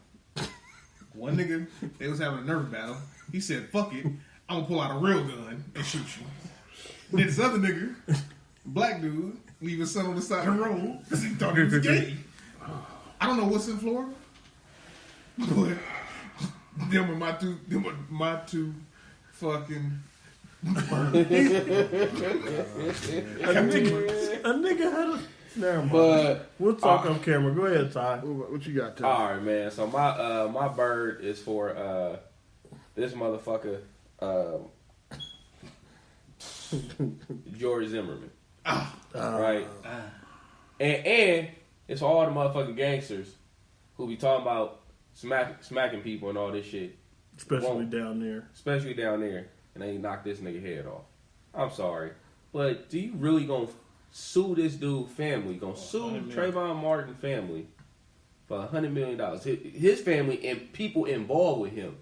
One nigga, they was having a nerve battle. He said, fuck it, I'm gonna pull out a real gun and shoot you. Then this other nigga, black dude, leave his son on the side of the road because he thought he was gay. I don't know what's in Florida, but them are my two fucking A nigga had a... Never mind. But we'll talk on camera. Go ahead, Ty. What you got, Ty? All right, man. So my bird is for this motherfucker, George Zimmerman. Right? And it's all the motherfucking gangsters who be talking about smacking people and all this shit. Especially down there. And they knock this nigga head off. I'm sorry. But do you really gonna sue this dude family? Gonna sue Trayvon Martin family for $100 million? His family and people involved with him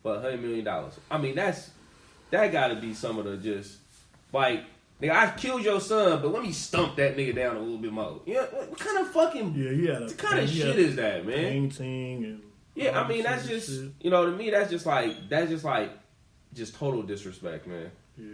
for $100 million. I mean, that gotta be some of the just, like, nigga, I killed your son, but let me stump that nigga down a little bit more. Yeah, what kind of fucking what kind of shit is that, man? Painting and yeah, I mean, that's just shit. You know, to me, that's just total disrespect, man. Yeah.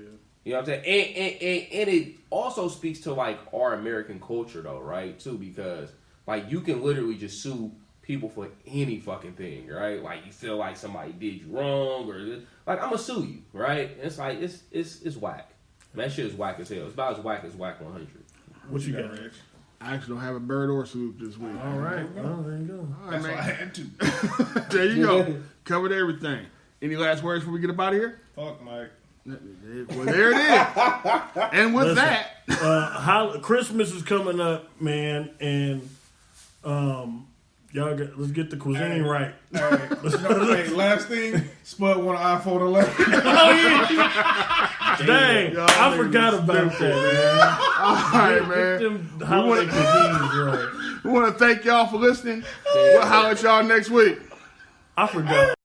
You know what I'm saying? And it also speaks to like our American culture though, right? Too, because like you can literally just sue people for any fucking thing, right? Like you feel like somebody did you wrong or like I'm gonna sue you, right? And it's like it's whack. That shit is whack as hell. It's about as whack as whack 100. What you got, Rich? I actually don't have a bird or swoop this week. All right. Well, there you go. All right, That's man. why I had to. There you go. Covered everything. Any last words before we get up out of here? Fuck, Mike. Well, there it is. And with that, Christmas is coming up, man, and let's get the cuisine right. All right. Last thing, Spud want an iPhone 11. Oh yeah. Dang, I forgot about that, man. all right, man. Get them holiday cuisines right. We want to thank y'all for listening. We'll holler at y'all next week. I forgot.